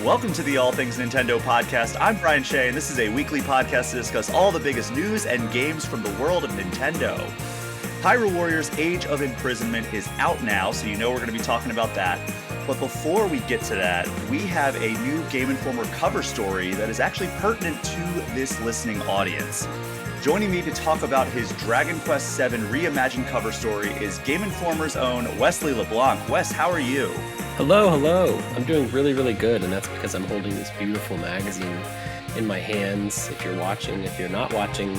Welcome to the All Things Nintendo podcast. I'm Brian Shea, and this is a weekly podcast to discuss all the biggest news and games from the world of Nintendo. Hyrule Warriors Age of Imprisonment is out now, so you know we're going to be talking about that. But before we get to that, we have a new Game Informer cover story that is actually pertinent to this listening audience. Joining me to talk about his Dragon Quest VII Reimagined cover story is Game Informer's own Wesley LeBlanc. Wes, how are you? Hello. I'm doing really good, and that's because I'm holding this beautiful magazine in my hands. If you're watching, if you're not watching,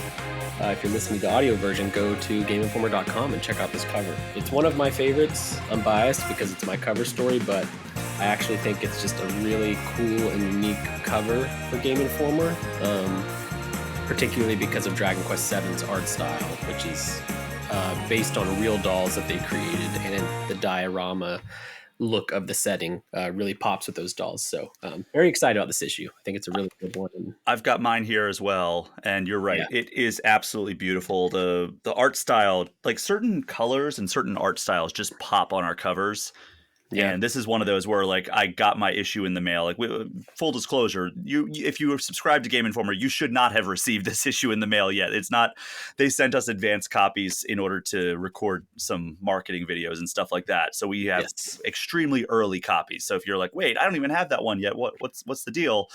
if you're listening to the audio version, go to GameInformer.com and check out this cover. It's one of my favorites. I'm biased because it's my cover story, but I actually think it's just a really cool and unique cover for Game Informer, particularly because of Dragon Quest VII's art style, which is based on real dolls that they created, and the diorama look of the setting really pops with those dolls. So very excited about this issue. I think it's a really good one. I've got mine here as well, and you're right. Yeah. It is absolutely beautiful. The art style, like certain colors and certain art styles just pop on our covers. Yeah. And this is one of those where, like, I got my issue in the mail. Like, full disclosure, if you were subscribed to Game Informer, you should not have received this issue in the mail yet. It's not. They sent us advanced copies in order to record some marketing videos and stuff like that. So we have extremely early copies. So if you're like, wait, I don't even have that one yet. What's the deal?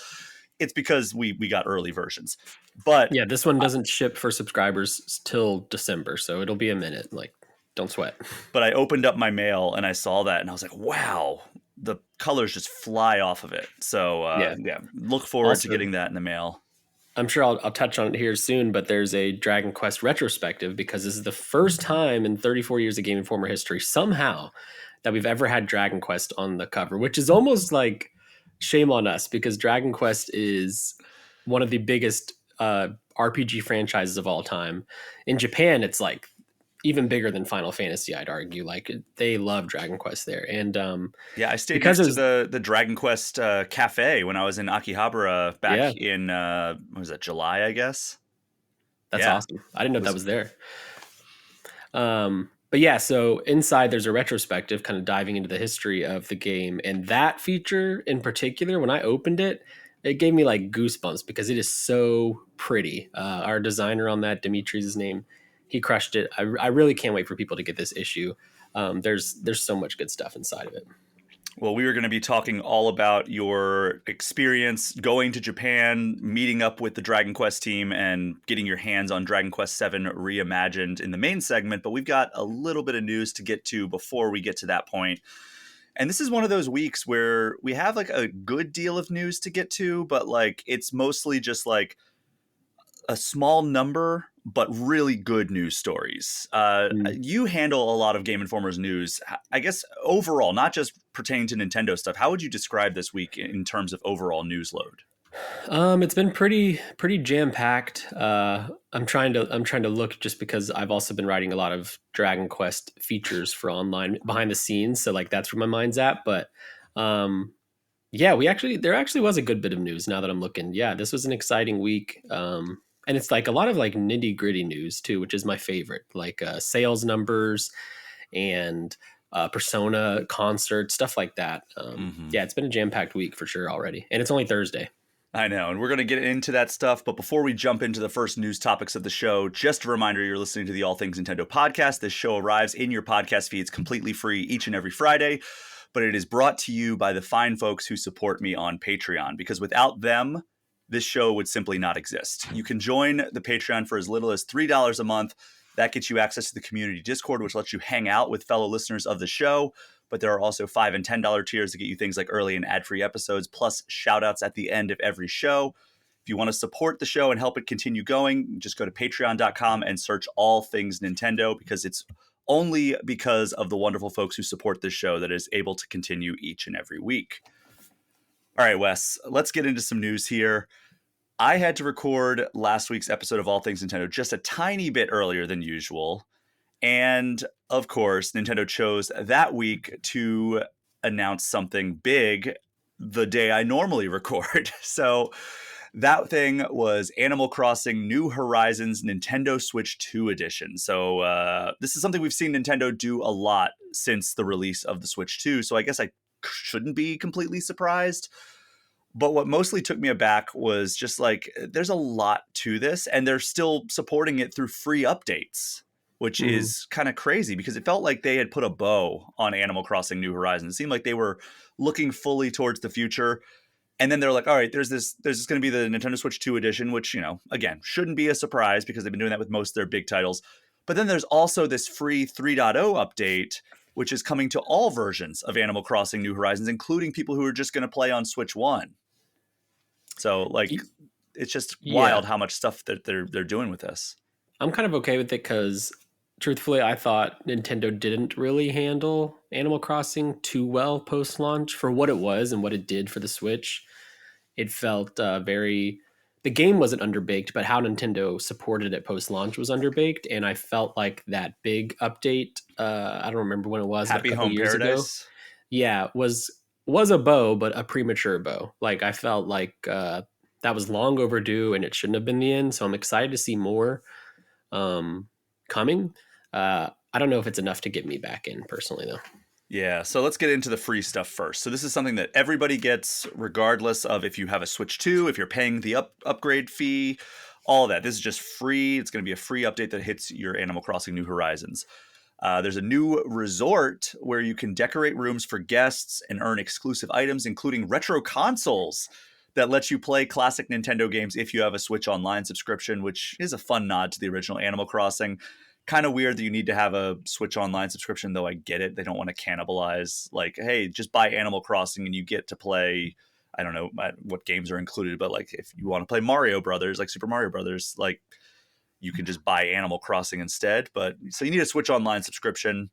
It's because we got early versions. But yeah, this one doesn't ship for subscribers till December, so it'll be a minute. Like, don't sweat. But I opened up my mail and I saw that and I was like, wow, the colors just fly off of it. So look forward to getting that in the mail. I'm sure I'll touch on it here soon, but there's a Dragon Quest retrospective because this is the first time in 34 years of Game Informer history somehow that we've ever had Dragon Quest on the cover, which is almost like shame on us because Dragon Quest is one of the biggest RPG franchises of all time. In Japan, it's like even bigger than Final Fantasy, I'd argue. Like, they love Dragon Quest there. And I stayed next to the Dragon Quest cafe when I was in Akihabara back in what was that, July, I guess. That's awesome. I didn't know that was there. But yeah, so inside there's a retrospective kind of diving into the history of the game, and that feature in particular, when I opened it, it gave me like goosebumps because it is so pretty. Our designer on that, Dimitri's his name, he crushed it. I really can't wait for people to get this issue. There's so much good stuff inside of it. Well, we are going to be talking all about your experience going to Japan, meeting up with the Dragon Quest team, and getting your hands on Dragon Quest VII Reimagined in the main segment. But we've got a little bit of news to get to before we get to that point. And this is one of those weeks where we have like a good deal of news to get to, but like it's mostly just like a small number, but really good news stories. You handle a lot of Game Informer's news, I guess, overall, not just pertaining to Nintendo stuff. How would you describe this week in terms of overall news load? It's been pretty jam-packed. I'm trying to look just because I've also been writing a lot of Dragon Quest features for online behind the scenes. So like that's where my mind's at. But there actually was a good bit of news now that I'm looking. Yeah, this was an exciting week. And it's like a lot of like nitty gritty news too, which is my favorite, like sales numbers and Persona concert, stuff like that. Yeah, it's been a jam-packed week for sure already. And it's only Thursday. I know, and we're going to get into that stuff. But before we jump into the first news topics of the show, just a reminder, you're listening to the All Things Nintendo podcast. This show arrives in your podcast feeds completely free each and every Friday. But it is brought to you by the fine folks who support me on Patreon, because without them, this show would simply not exist. You can join the Patreon for as little as $3 a month. That gets you access to the community Discord, which lets you hang out with fellow listeners of the show. But there are also $5 and $10 tiers to get you things like early and ad-free episodes, plus shout-outs at the end of every show. If you want to support the show and help it continue going, just go to patreon.com and search All Things Nintendo, because it's only because of the wonderful folks who support this show that is able to continue each and every week. All right, Wes, let's get into some news here. I had to record last week's episode of All Things Nintendo just a tiny bit earlier than usual. And of course, Nintendo chose that week to announce something big the day I normally record. So that thing was Animal Crossing New Horizons Nintendo Switch 2 edition. So this is something we've seen Nintendo do a lot since the release of the Switch 2. So I guess I shouldn't be completely surprised. But what mostly took me aback was just like there's a lot to this, and they're still supporting it through free updates, which Hmm. is kind of crazy because it felt like they had put a bow on Animal Crossing New Horizons. It seemed like they were looking fully towards the future. And then they're like, all right, there's going to be the Nintendo Switch 2 edition, which, again, shouldn't be a surprise because they've been doing that with most of their big titles. But then there's also this free 3.0 update, which is coming to all versions of Animal Crossing New Horizons, including people who are just going to play on Switch 1. So like it's just Yeah, wild how much stuff that they're doing with this. I'm kind of okay with it because, truthfully, I thought Nintendo didn't really handle Animal Crossing too well post launch for what it was and what it did for the Switch. It felt very. The game wasn't underbaked, but how Nintendo supported it post launch was underbaked. And I felt like that big update, I don't remember when it was, but a Happy couple Home years ago, Paradise. yeah, was a bow, but a premature bow. Like I felt like that was long overdue, and it shouldn't have been the end. So I'm excited to see more um, coming. I don't know if it's enough to get me back in personally, though. Yeah, so let's get into the free stuff first. So this is something that everybody gets regardless of if you have a Switch 2, if you're paying the upgrade fee, all of that. This is just free. It's going to be a free update that hits your Animal Crossing New Horizons. There's a new resort where you can decorate rooms for guests and earn exclusive items, including retro consoles that lets you play classic Nintendo games if you have a Switch Online subscription, which is a fun nod to the original Animal Crossing. Kind of weird that you need to have a Switch Online subscription, though I get it. They don't want to cannibalize, like, hey, just buy Animal Crossing and you get to play, I don't know what games are included, but like if you want to play Mario Brothers, like Super Mario Brothers, like you can just buy Animal Crossing instead. But so you need a Switch Online subscription.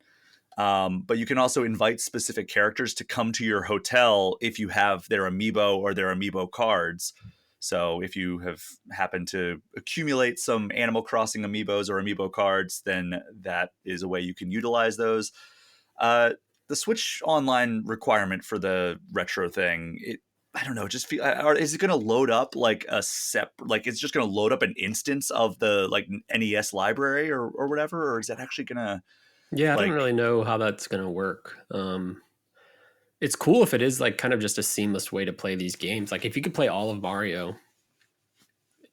But you can also invite specific characters to come to your hotel if you have their amiibo or their amiibo cards. So if you have happened to accumulate some Animal Crossing amiibos or amiibo cards, then that is a way you can utilize those. Uh, the Switch Online requirement for the retro thing, I don't know, just feel, is it going to load up like like it's just going to load up an instance of the like NES library or whatever, or is that actually going to Yeah, I don't like really know how that's gonna work. It's cool if it is like kind of just a seamless way to play these games. Like if you could play all of Mario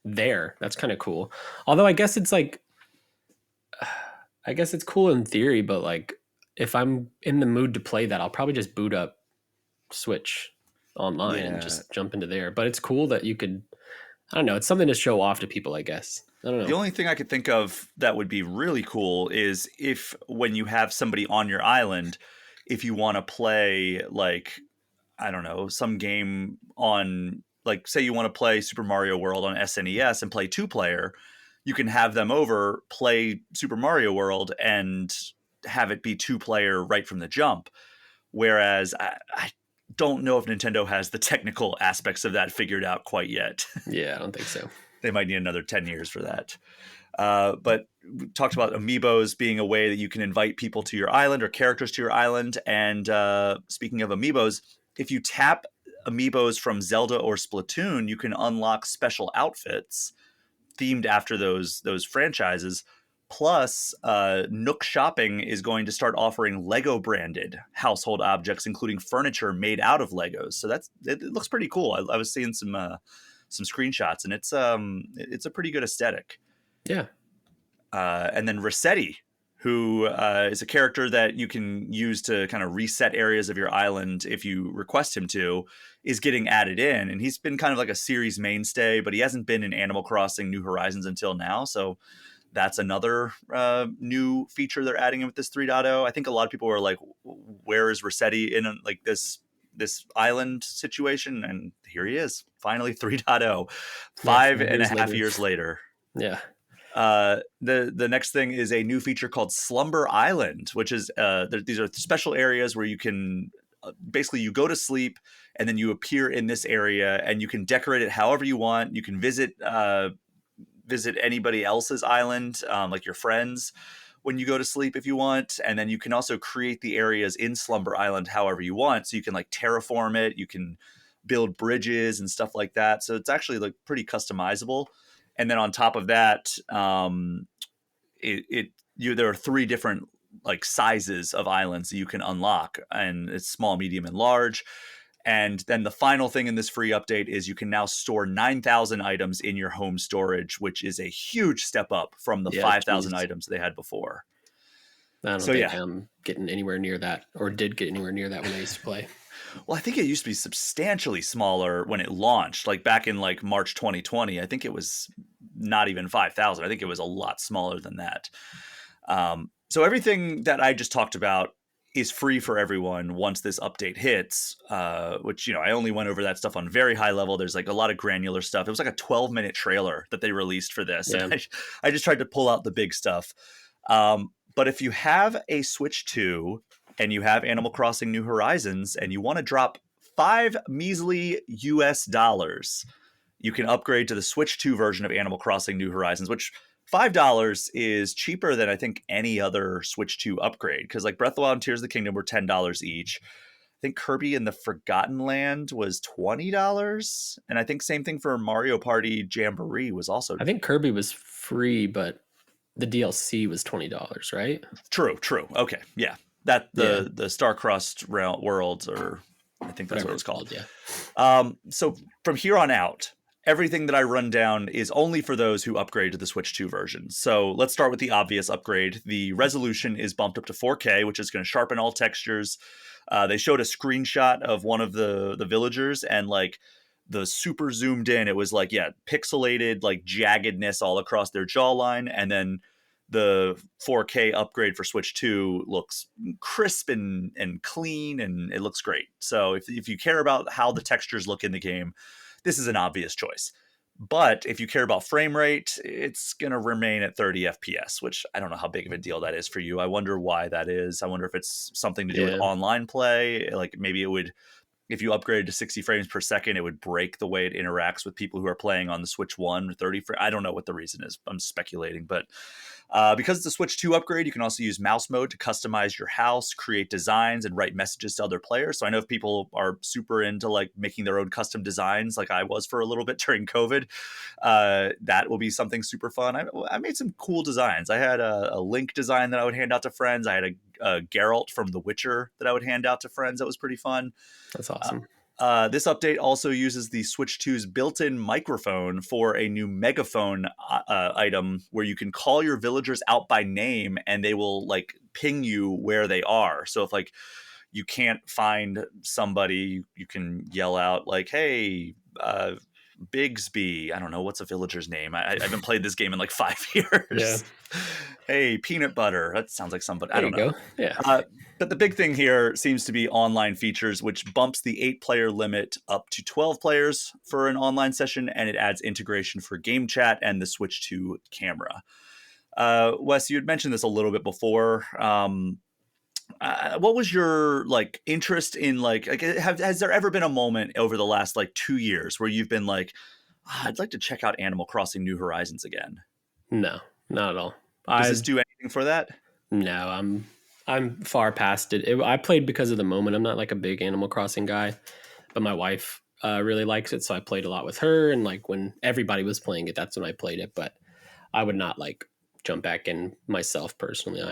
there, that's kind of cool. Although I guess it's like, I guess it's cool in theory, but like if I'm in the mood to play that, I'll probably just boot up Switch Online and yeah. just jump into there. But it's cool that you could. I don't know. It's something to show off to people, I guess. I don't The know. only thing I could think of that would be really cool is if when you have somebody on your island, if you want to play like I don't know, some game on like say you want to play Super Mario World on SNES and play two player, you can have them over, play Super Mario World and have it be two player right from the jump. Whereas I don't know if Nintendo has the technical aspects of that figured out quite yet. Yeah, I don't think so. They might need another 10 years for that. But we talked about amiibos being a way that you can invite people to your island or characters to your island. And speaking of amiibos, if you tap amiibos from Zelda or Splatoon, you can unlock special outfits themed after those franchises. Plus, Nook Shopping is going to start offering Lego branded household objects, including furniture made out of Legos. So it looks pretty cool. I was seeing some screenshots, and it's a pretty good aesthetic. Yeah. And then Rossetti, who is a character that you can use to kind of reset areas of your island if you request him to, is getting added in. And he's been kind of like a series mainstay, but he hasn't been in Animal Crossing New Horizons until now. So that's another new feature they're adding in with this 3.0. I think a lot of people were like, where is Rossetti in like this island situation? And here he is, finally 3.0, Yeah. five Five and a years half later. years later. Yeah. The next thing is a new feature called Slumber Island, which is these are special areas where you can basically you go to sleep and then you appear in this area and you can decorate it however you want. You can visit anybody else's island, like your friends, when you go to sleep if you want, and then you can also create the areas in Slumber Island however you want. So you can like terraform it, you can build bridges and stuff like that. So it's actually like pretty customizable. And then on top of that, there are three different like sizes of islands that you can unlock, and it's small, medium, and large. And then the final thing in this free update is you can now store 9,000 items in your home storage, which is a huge step up from the 5,000 items they had before. I don't think I'm getting anywhere near that, or did get anywhere near that when I used to play. Well, I think it used to be substantially smaller when it launched, like back in like March 2020. I think it was not even 5,000. I think it was a lot smaller than that. So everything that I just talked about is free for everyone once this update hits, which, I only went over that stuff on very high level. There's like a lot of granular stuff. It was like a 12-minute trailer that they released for this. Yeah. And I just tried to pull out the big stuff. But if you have a Switch 2 and you have Animal Crossing New Horizons and you want to drop $5 measly US, you can upgrade to the Switch 2 version of Animal Crossing New Horizons, which $5 is cheaper than I think any other Switch 2 upgrade. Because like Breath of the Wild and Tears of the Kingdom were $10 each. I think Kirby and the Forgotten Land was $20. And I think same thing for Mario Party Jamboree was also. I think Kirby was free, but the DLC was $20, right? True. Okay, yeah. The Star-Crossed Worlds, or I think that's what it's called. Yeah. So from here on out, everything that I run down is only for those who upgrade to the Switch 2 version. So let's start with the obvious upgrade. The resolution is bumped up to 4K, which is going to sharpen all textures. They showed a screenshot of one of the villagers, and like the super zoomed in, it was like, pixelated, like jaggedness all across their jawline. And then the 4K upgrade for Switch 2 looks crisp and clean, and it looks great. So if you care about how the textures look in the game, this is an obvious choice. But if you care about frame rate, it's going to remain at 30 FPS, which I don't know how big of a deal that is for you. I wonder why that is. I wonder if it's something to do with online play. Like maybe it would, if you upgraded to 60 frames per second, it would break the way it interacts with people who are playing on the Switch 1 or 30. I don't know what the reason is. I'm speculating, but because it's a Switch 2 upgrade, you can also use mouse mode to customize your house, create designs, and write messages to other players. So I know if people are super into like making their own custom designs, like I was for a little bit during COVID, that will be something super fun. I made some cool designs. I had a Link design that I would hand out to friends. I had a Geralt from The Witcher that I would hand out to friends. That was pretty fun. That's awesome. This update also uses the Switch 2's built-in microphone for a new megaphone item where you can call your villagers out by name and they will like ping you where they are. So if like you can't find somebody, you can yell out like, hey, Bigsby. I don't know. What's a villager's name? I haven't played this game in like 5 years. Yeah. Hey, Peanut Butter. That sounds like somebody. I don't know. Go. Yeah. But the big thing here seems to be online features, which bumps the 8-player limit up to 12 players for an online session, and it adds integration for game chat and the Switch 2 camera. Wes, you had mentioned this a little bit before. What was your like interest in like has there ever been a moment over the last like 2 years where you've been like, I'd like to check out Animal Crossing New Horizons again? No, not at all. Does this do anything for that? No, I'm far past it. I played because of the moment. I'm not like a big Animal Crossing guy, but my wife really likes it, so I played a lot with her. And like when everybody was playing it, that's when I played it. But I would not like jump back in myself personally.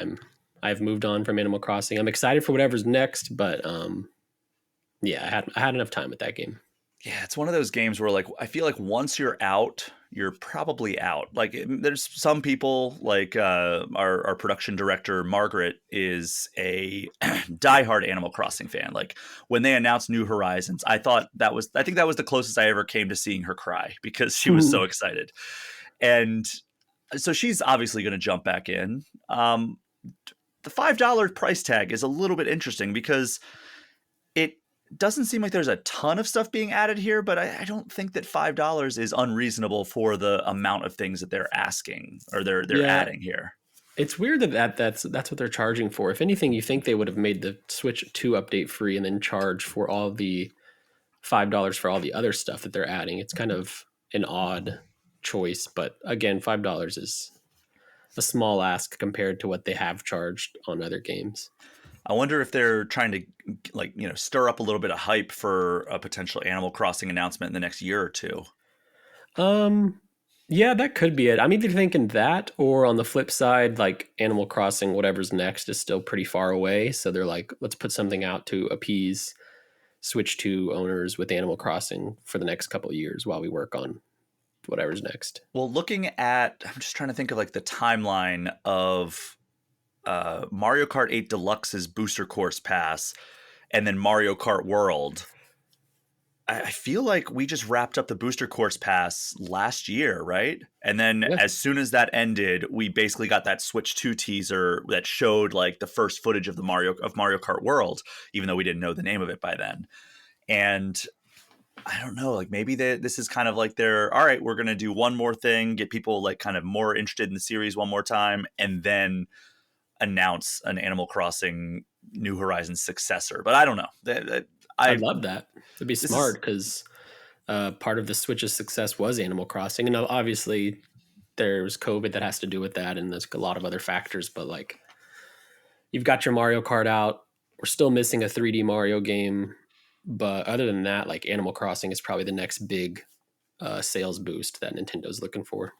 I've moved on from Animal Crossing. I'm excited for whatever's next, but I had enough time with that game. Yeah, it's one of those games where like I feel like once you're out, you're probably out. Like there's some people like our production director Margaret is a diehard Animal Crossing fan. Like when they announced New Horizons, I think that was the closest I ever came to seeing her cry because she was so excited. And so she's obviously going to jump back in. The $5 price tag is a little bit interesting because it doesn't seem like there's a ton of stuff being added here, but I don't think that $5 is unreasonable for the amount of things that they're asking or they're adding here. It's weird that's what they're charging for. If anything, you think they would have made the Switch 2 update free and then charge for all the $5 for all the other stuff that they're adding. It's kind of an odd choice, but again, $5 is a small ask compared to what they have charged on other games. I wonder if they're trying to stir up a little bit of hype for a potential Animal Crossing announcement in the next year or two. Yeah, that could be it. I'm either thinking that, or on the flip side, like Animal Crossing, whatever's next is still pretty far away. So they're like, let's put something out to appease Switch 2 owners with Animal Crossing for the next couple of years while we work on whatever's next. Well, I'm just trying to think of like the timeline of Mario Kart 8 Deluxe's Booster Course Pass and then Mario Kart World. I feel like we just wrapped up the Booster Course Pass last year, right? And then Yeah. as soon as that ended, we basically got that Switch 2 teaser that showed like the first footage of Mario Kart World, even though we didn't know the name of it by then. And I don't know, like maybe this is kind of like all right, we're going to do one more thing, get people like kind of more interested in the series one more time, and then announce an Animal Crossing New Horizons successor. But I don't know. I'd love that. It'd be smart because part of the Switch's success was Animal Crossing. And obviously there's COVID that has to do with that. And there's a lot of other factors, but like you've got your Mario Kart out. We're still missing a 3D Mario game. But other than that, like Animal Crossing is probably the next big sales boost that Nintendo's looking for.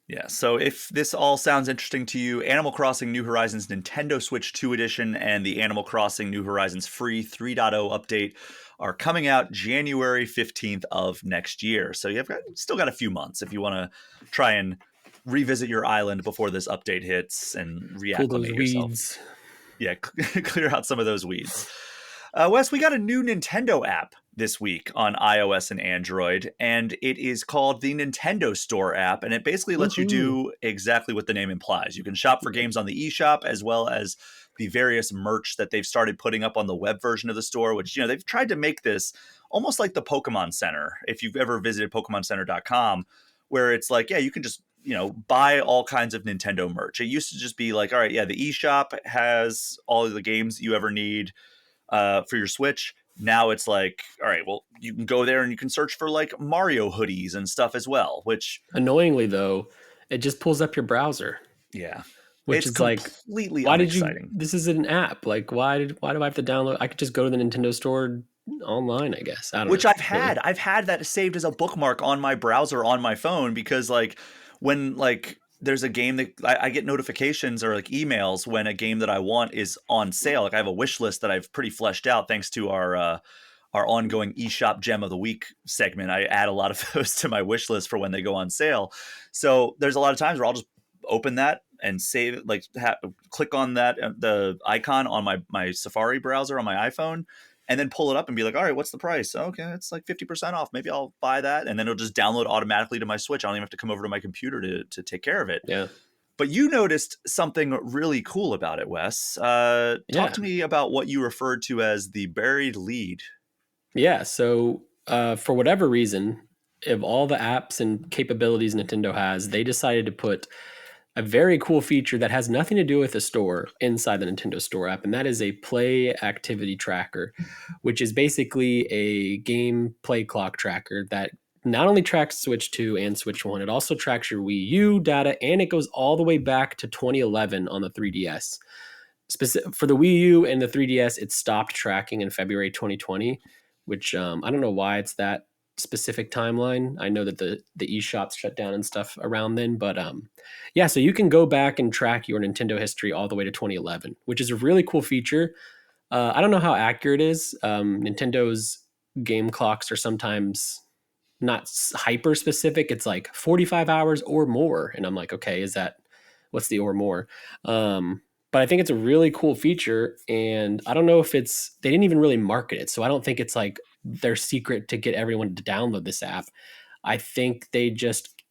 Yeah, so if this all sounds interesting to you, Animal Crossing New Horizons Nintendo Switch 2 Edition and the Animal Crossing New Horizons Free 3.0 update are coming out January 15th of next year. So you've still got a few months if you want to try and revisit your island before this update hits and reacclimate yourself. Weeds. Yeah, clear out some of those weeds. Wes, we got a new Nintendo app this week on iOS and Android, and it is called the Nintendo Store app, and it basically lets you do exactly what the name implies. You can shop for games on the eShop as well as the various merch that they've started putting up on the web version of the store, which, they've tried to make this almost like the Pokemon Center. If you've ever visited PokemonCenter.com, where it's like, yeah, you can just buy all kinds of Nintendo merch. It used to just be like, all right, yeah, the eShop has all of the games that you ever need for your Switch. Now it's like, all right, well, you can go there and you can search for like Mario hoodies and stuff as well, which annoyingly though, it just pulls up your browser. Yeah. Which is like, completely why unexciting. This is an app. Like, why do I have to download? I could just go to the Nintendo Store online, I guess. I don't know. Which I've had that saved as a bookmark on my browser on my phone, because like when like there's a game that I get notifications or like emails when a game that I want is on sale. Like I have a wish list that I've pretty fleshed out thanks to our ongoing eShop Gem of the Week segment. I add a lot of those to my wish list for when they go on sale. So there's a lot of times where I'll just open that and save it, like click on that, the icon on my Safari browser on my iPhone, and then pull it up and be like, all right, what's the price? Okay, it's like 50% off. Maybe I'll buy that. And then it'll just download automatically to my Switch. I don't even have to come over to my computer to take care of it. Yeah. But you noticed something really cool about it, Wes. Talk to me about what you referred to as the buried lead. Yeah, so for whatever reason, of all the apps and capabilities Nintendo has, they decided to put a very cool feature that has nothing to do with the store inside the Nintendo Store app, and that is a play activity tracker, which is basically a game play clock tracker that not only tracks Switch 2 and Switch 1, it also tracks your Wii U data, and it goes all the way back to 2011 on the 3DS. For the Wii U and the 3DS, it stopped tracking in February 2020, which I don't know why it's that specific timeline. I know that the eShops shut down and stuff around then, but yeah, so you can go back and track your Nintendo history all the way to 2011, which is a really cool feature. I don't know how accurate it is. Nintendo's game clocks are sometimes not hyper specific. It's like 45 hours or more, and I'm like, okay, what's the or more? But I think it's a really cool feature, and I don't know if they didn't even really market it, so I don't think it's like their secret to get everyone to download this app. I think they just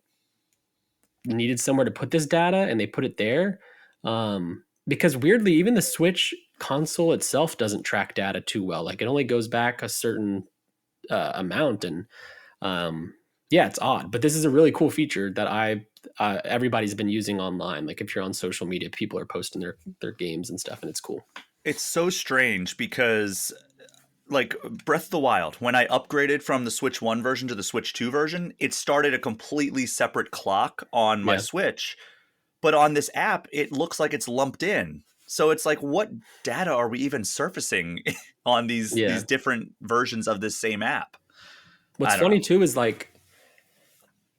needed somewhere to put this data, and they put it there. Because weirdly, even the Switch console itself doesn't track data too well. Like it only goes back a certain amount, and yeah, it's odd. But this is a really cool feature that everybody's been using online. Like if you're on social media, people are posting their games and stuff, and it's cool. It's so strange because like Breath of the Wild, when I upgraded from the Switch 1 version to the Switch 2 version, it started a completely separate clock on my Switch. But on this app, it looks like it's lumped in. So it's like, what data are we even surfacing on these different versions of this same app? What's funny too is like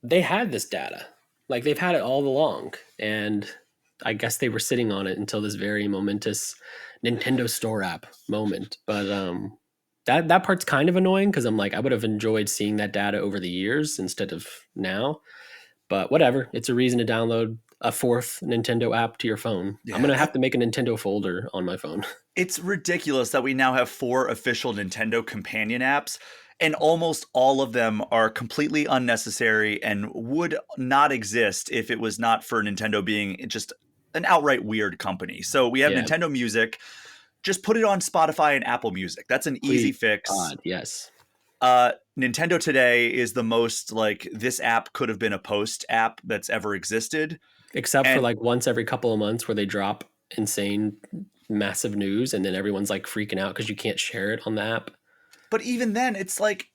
they had this data. Like they've had it all along. And I guess they were sitting on it until this very momentous Nintendo Store app moment. But that part's kind of annoying because I'm like, I would have enjoyed seeing that data over the years instead of now. But whatever, it's a reason to download a fourth Nintendo app to your phone. I'm Yeah, gonna have to make a Nintendo folder on my phone. it's ridiculous that we now have 4 official Nintendo companion apps, and almost all of them are completely unnecessary and would not exist if it was not for Nintendo being just an outright weird company. So we have Yeah, Nintendo Music. Just put it on Spotify and Apple Music. That's an easy please, fix. God, yes. Nintendo Today is the most like this app could have been a post app that's ever existed. Except for And like once every couple of months where they drop insane, massive news, and then everyone's like freaking out because you can't share it on the app. but even then, it's like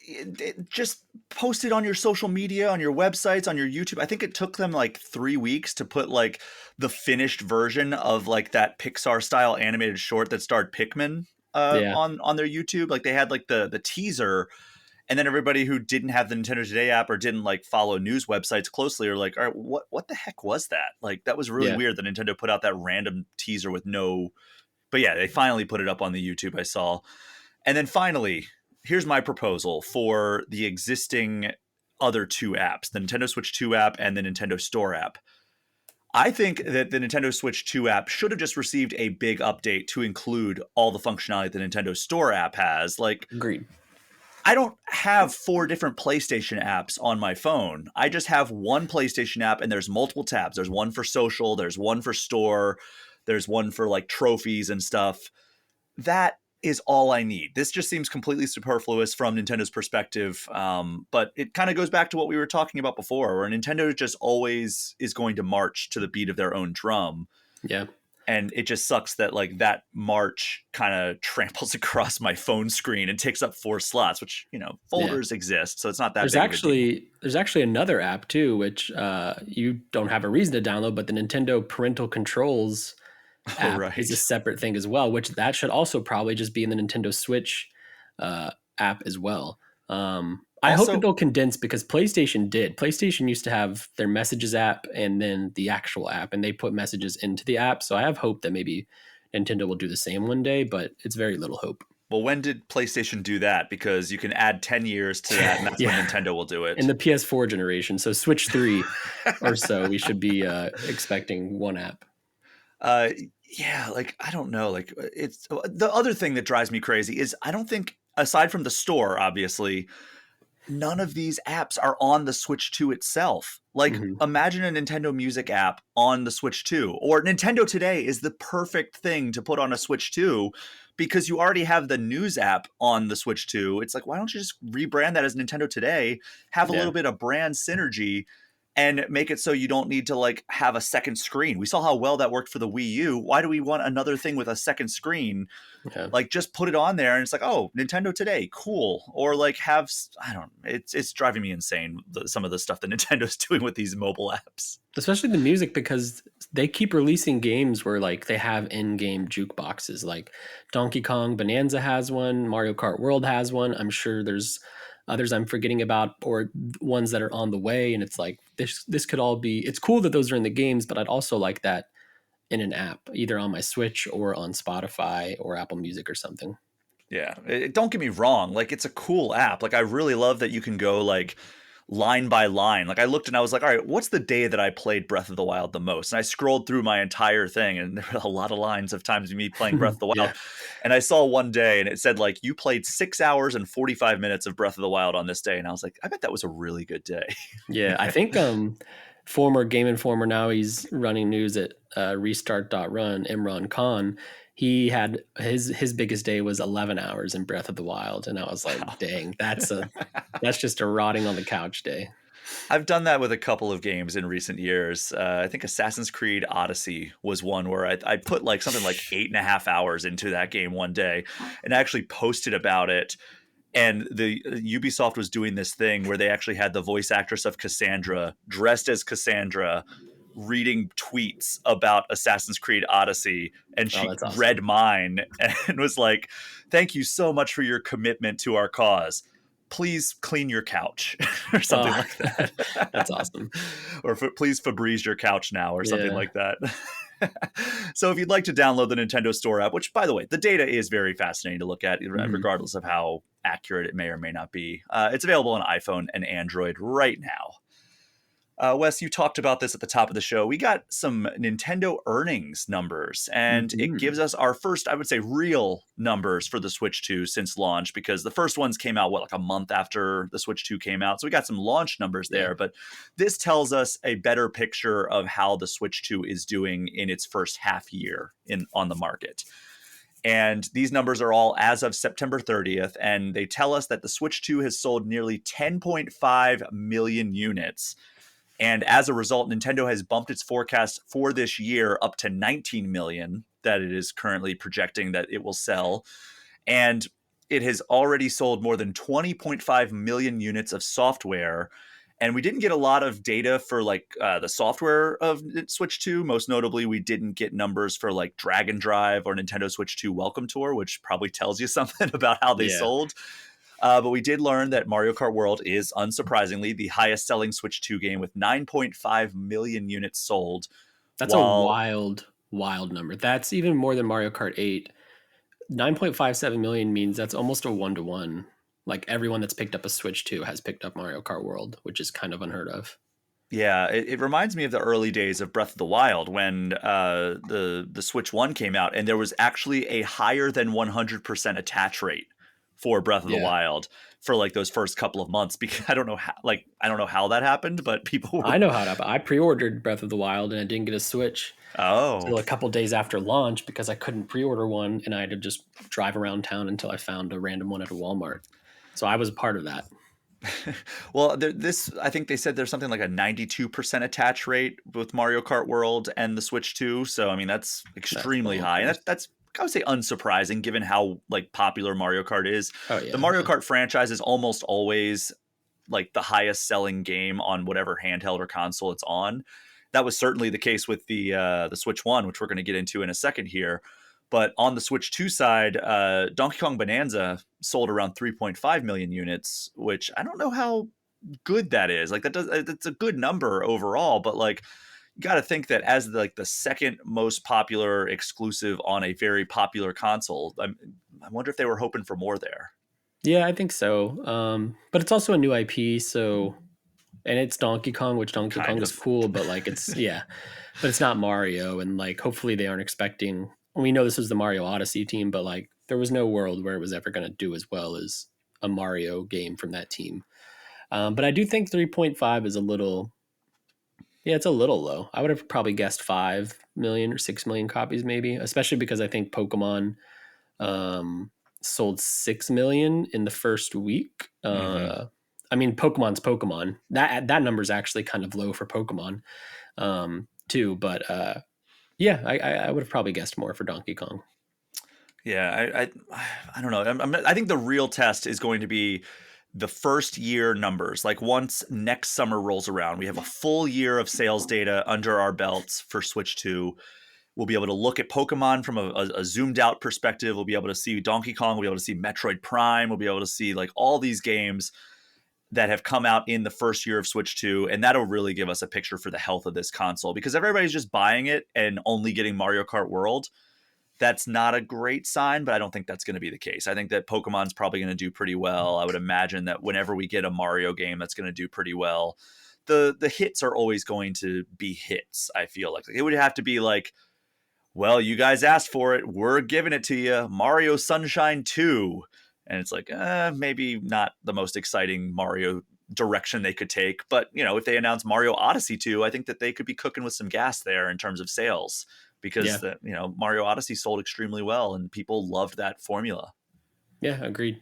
just post it on your social media, on your websites, on your YouTube. I think it took them like 3 weeks to put like the finished version of like that Pixar style animated short that starred Pikmin Yeah, on their YouTube. Like they had like the teaser. And then everybody who didn't have the Nintendo Today app or didn't like follow news websites closely are like, all right, what the heck was that? Like that was really yeah, weird that Nintendo put out that random teaser with no. But yeah, they finally put it up on the YouTube I saw. And then finally, here's my proposal for the existing other 2 apps, the Nintendo Switch 2 app and the Nintendo Store app. I think that the Nintendo Switch 2 app should have just received a big update to include all the functionality the Nintendo Store app has. Like agreed. I don't have 4 different PlayStation apps on my phone. I just have one PlayStation app and there's multiple tabs. There's one for social, there's one for store, there's one for like trophies and stuff. That is all I need. This just seems completely superfluous from Nintendo's perspective. But it kind of goes back to what we were talking about before, where Nintendo just always is going to march to the beat of their own drum. Yeah. And it just sucks that like that march kind of tramples across my phone screen and takes up 4 slots, which, you know, Yeah. folders exist. So it's not that There's big of a deal. actually another app too, which you don't have a reason to download, but the Nintendo Parental Controls Oh, app is a right. separate thing as well, which that should also probably just be in the Nintendo Switch app as well. I hope that Also, they'll condense because PlayStation did. PlayStation used to have their messages app and then the actual app, and they put messages into the app. So I have hope that maybe Nintendo will do the same one day, but it's very little hope. well, when did PlayStation do that? Because you can add 10 years to that, and that's when Yeah, Nintendo will do in it. the PS4 generation. So Switch 3 or so, we should be expecting one app. Uh, yeah, like I don't know. Like it's the other thing that drives me crazy is I don't think, aside from the store, obviously, none of these apps are on the Switch 2 itself. Like, Hmm. imagine a Nintendo Music app on the Switch 2, or Nintendo Today is the perfect thing to put on a Switch 2 because you already have the news app on the Switch 2. It's like, why don't you just rebrand that as Nintendo Today, have a Yeah, little bit of brand synergy, and make it so you don't need to like have a second screen? We saw how well that worked for the Wii U. Why do we want another thing with a second screen? yeah. Like just put it on there and it's like, oh, Nintendo Today, cool. Or like have, I don't, it's driving me insane, some of the stuff that Nintendo's doing with these mobile apps. Especially the music because they keep releasing games where like they have in-game jukeboxes. Like Donkey Kong Bonanza has one, Mario Kart World has one. I'm sure there's others I'm forgetting about or ones that are on the way. And it's like this could all be. It's cool that those are in the games, but I'd also like that in an app, either on my Switch or on Spotify or Apple Music or something. Yeah, don't get me wrong, like it's a cool app. Like I really love that you can go like line by line. Like I looked and I was like, all right, what's the day that I played Breath of the Wild the most? And I scrolled through my entire thing and there were a lot of lines of times of me playing Breath of the Yeah, Wild. And I saw one day and it said like you played 6 hours and 45 minutes of Breath of the Wild on this day. And I was like, I bet that was a really good day. yeah. I think former Game Informer, now he's running news at Restart.Run, Imran Khan. He had his biggest day was 11 hours in Breath of the Wild, and I was like, dang, that's just a rotting on the couch day. I've done that with a couple of games in recent years. I think Assassin's Creed Odyssey was one where I put like something like 8.5 hours into that game one day and I actually posted about it. And the Ubisoft was doing this thing where they actually had the voice actress of Cassandra dressed as Cassandra reading tweets about Assassin's Creed Odyssey. And Oh, she that's awesome. read mine and was like, thank you so much for your commitment to our cause. Please clean your couch or something Oh, like that. that's awesome. Or please Febreze your couch now or something Yeah. like that. So if you'd like to download the Nintendo Store app, which, by the way, the data is very fascinating to look at, regardless of how accurate it may or may not be, it's available on iPhone and Android right now. Wes, you talked about this at the top of the show. We got some Nintendo earnings numbers, and it gives us our first, I would say, real numbers for the Switch 2 since launch, because the first ones came out, like a month after the Switch 2 came out. So we got some launch numbers there, but this tells us a better picture of how the Switch 2 is doing in its first half year on the market. And these numbers are all as of September 30th, and they tell us that the Switch 2 has sold nearly 10.5 million units. And as a result, Nintendo has bumped its forecast for this year up to 19 million that it is currently projecting that it will sell. And it has already sold more than 20.5 million units of software. And we didn't get a lot of data for the software of Switch 2. Most notably, we didn't get numbers for like Drag and Drive or Nintendo Switch 2 Welcome Tour, which probably tells you something about how they sold. But we did learn that Mario Kart World is, unsurprisingly, the highest selling Switch 2 game with 9.5 million units sold. That's a wild number. That's even more than Mario Kart 8. 9.57 million means that's almost a 1-to-1. Like everyone that's picked up a Switch 2 has picked up Mario Kart World, which is kind of unheard of. Yeah, it reminds me of the early days of Breath of the Wild when the Switch 1 came out, and there was actually a higher than 100% attach rate for Breath of the Wild for like those first couple of months, because I don't know how that happened, but people I know how it happened. I pre-ordered Breath of the Wild and I didn't get a Switch until a couple days after launch because I couldn't pre-order one, and I had to just drive around town until I found a random one at a Walmart. So I was a part of that. Well, I think they said there's something like a 92% attach rate with Mario Kart World and the Switch 2. So I mean, that's extremely high, and that's I would say unsurprising given how like popular Mario Kart is. The Mario Kart franchise is almost always like the highest selling game on whatever handheld or console it's on. That was certainly the case with the Switch 1, which we're going to get into in a second here. But on the Switch 2 side, Donkey Kong Bonanza sold around 3.5 million units, which I don't know how good that is. Like that's a good number overall, but like you got to think that as the second most popular exclusive on a very popular console, I wonder if they were hoping for more there. Yeah, I think so. But it's also a new IP, so, and it's Donkey Kong, which Donkey Kong is cool, but like but it's not Mario, and like hopefully they aren't expecting. We know this was the Mario Odyssey team, but like there was no world where it was ever going to do as well as a Mario game from that team. But I do think 3.5 is a little. Yeah, it's a little low. I would have probably guessed 5 million or 6 million copies, maybe, especially because I think Pokemon sold 6 million in the first week. I mean, Pokemon's Pokemon. That number is actually kind of low for Pokemon, too. But I would have probably guessed more for Donkey Kong. Yeah, I don't know. I think the real test is going to be the first year numbers. Like once next summer rolls around, we have a full year of sales data under our belts for Switch 2. We'll be able to look at Pokemon from a zoomed out perspective. We'll be able to see Donkey Kong. We'll be able to see Metroid Prime. We'll be able to see like all these games that have come out in the first year of Switch 2. And that'll really give us a picture for the health of this console, because if everybody's just buying it and only getting Mario Kart World, that's not a great sign, but I don't think that's going to be the case. I think that Pokemon's probably going to do pretty well. I would imagine that whenever we get a Mario game, that's going to do pretty well. The hits are always going to be hits, I feel like. It would have to be like, well, you guys asked for it. We're giving it to you. Mario Sunshine 2. And it's like, maybe not the most exciting Mario direction they could take. But, if they announce Mario Odyssey 2, I think that they could be cooking with some gas there in terms of sales. Because Mario Odyssey sold extremely well and people loved that formula. Yeah, agreed.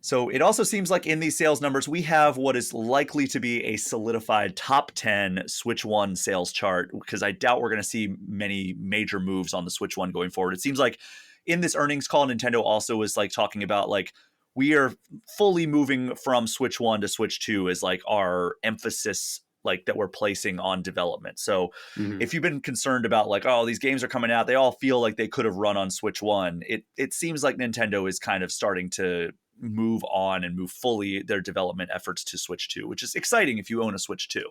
So it also seems like in these sales numbers, we have what is likely to be a solidified top 10 Switch 1 sales chart, because I doubt we're going to see many major moves on the Switch 1 going forward. It seems like in this earnings call, Nintendo also was like talking about like, we are fully moving from Switch 1 to Switch 2 as like our emphasis like that we're placing on development. So if you've been concerned about like, oh, these games are coming out, they all feel like they could have run on Switch 1. It seems like Nintendo is kind of starting to move on and move fully their development efforts to Switch 2, which is exciting if you own a Switch 2.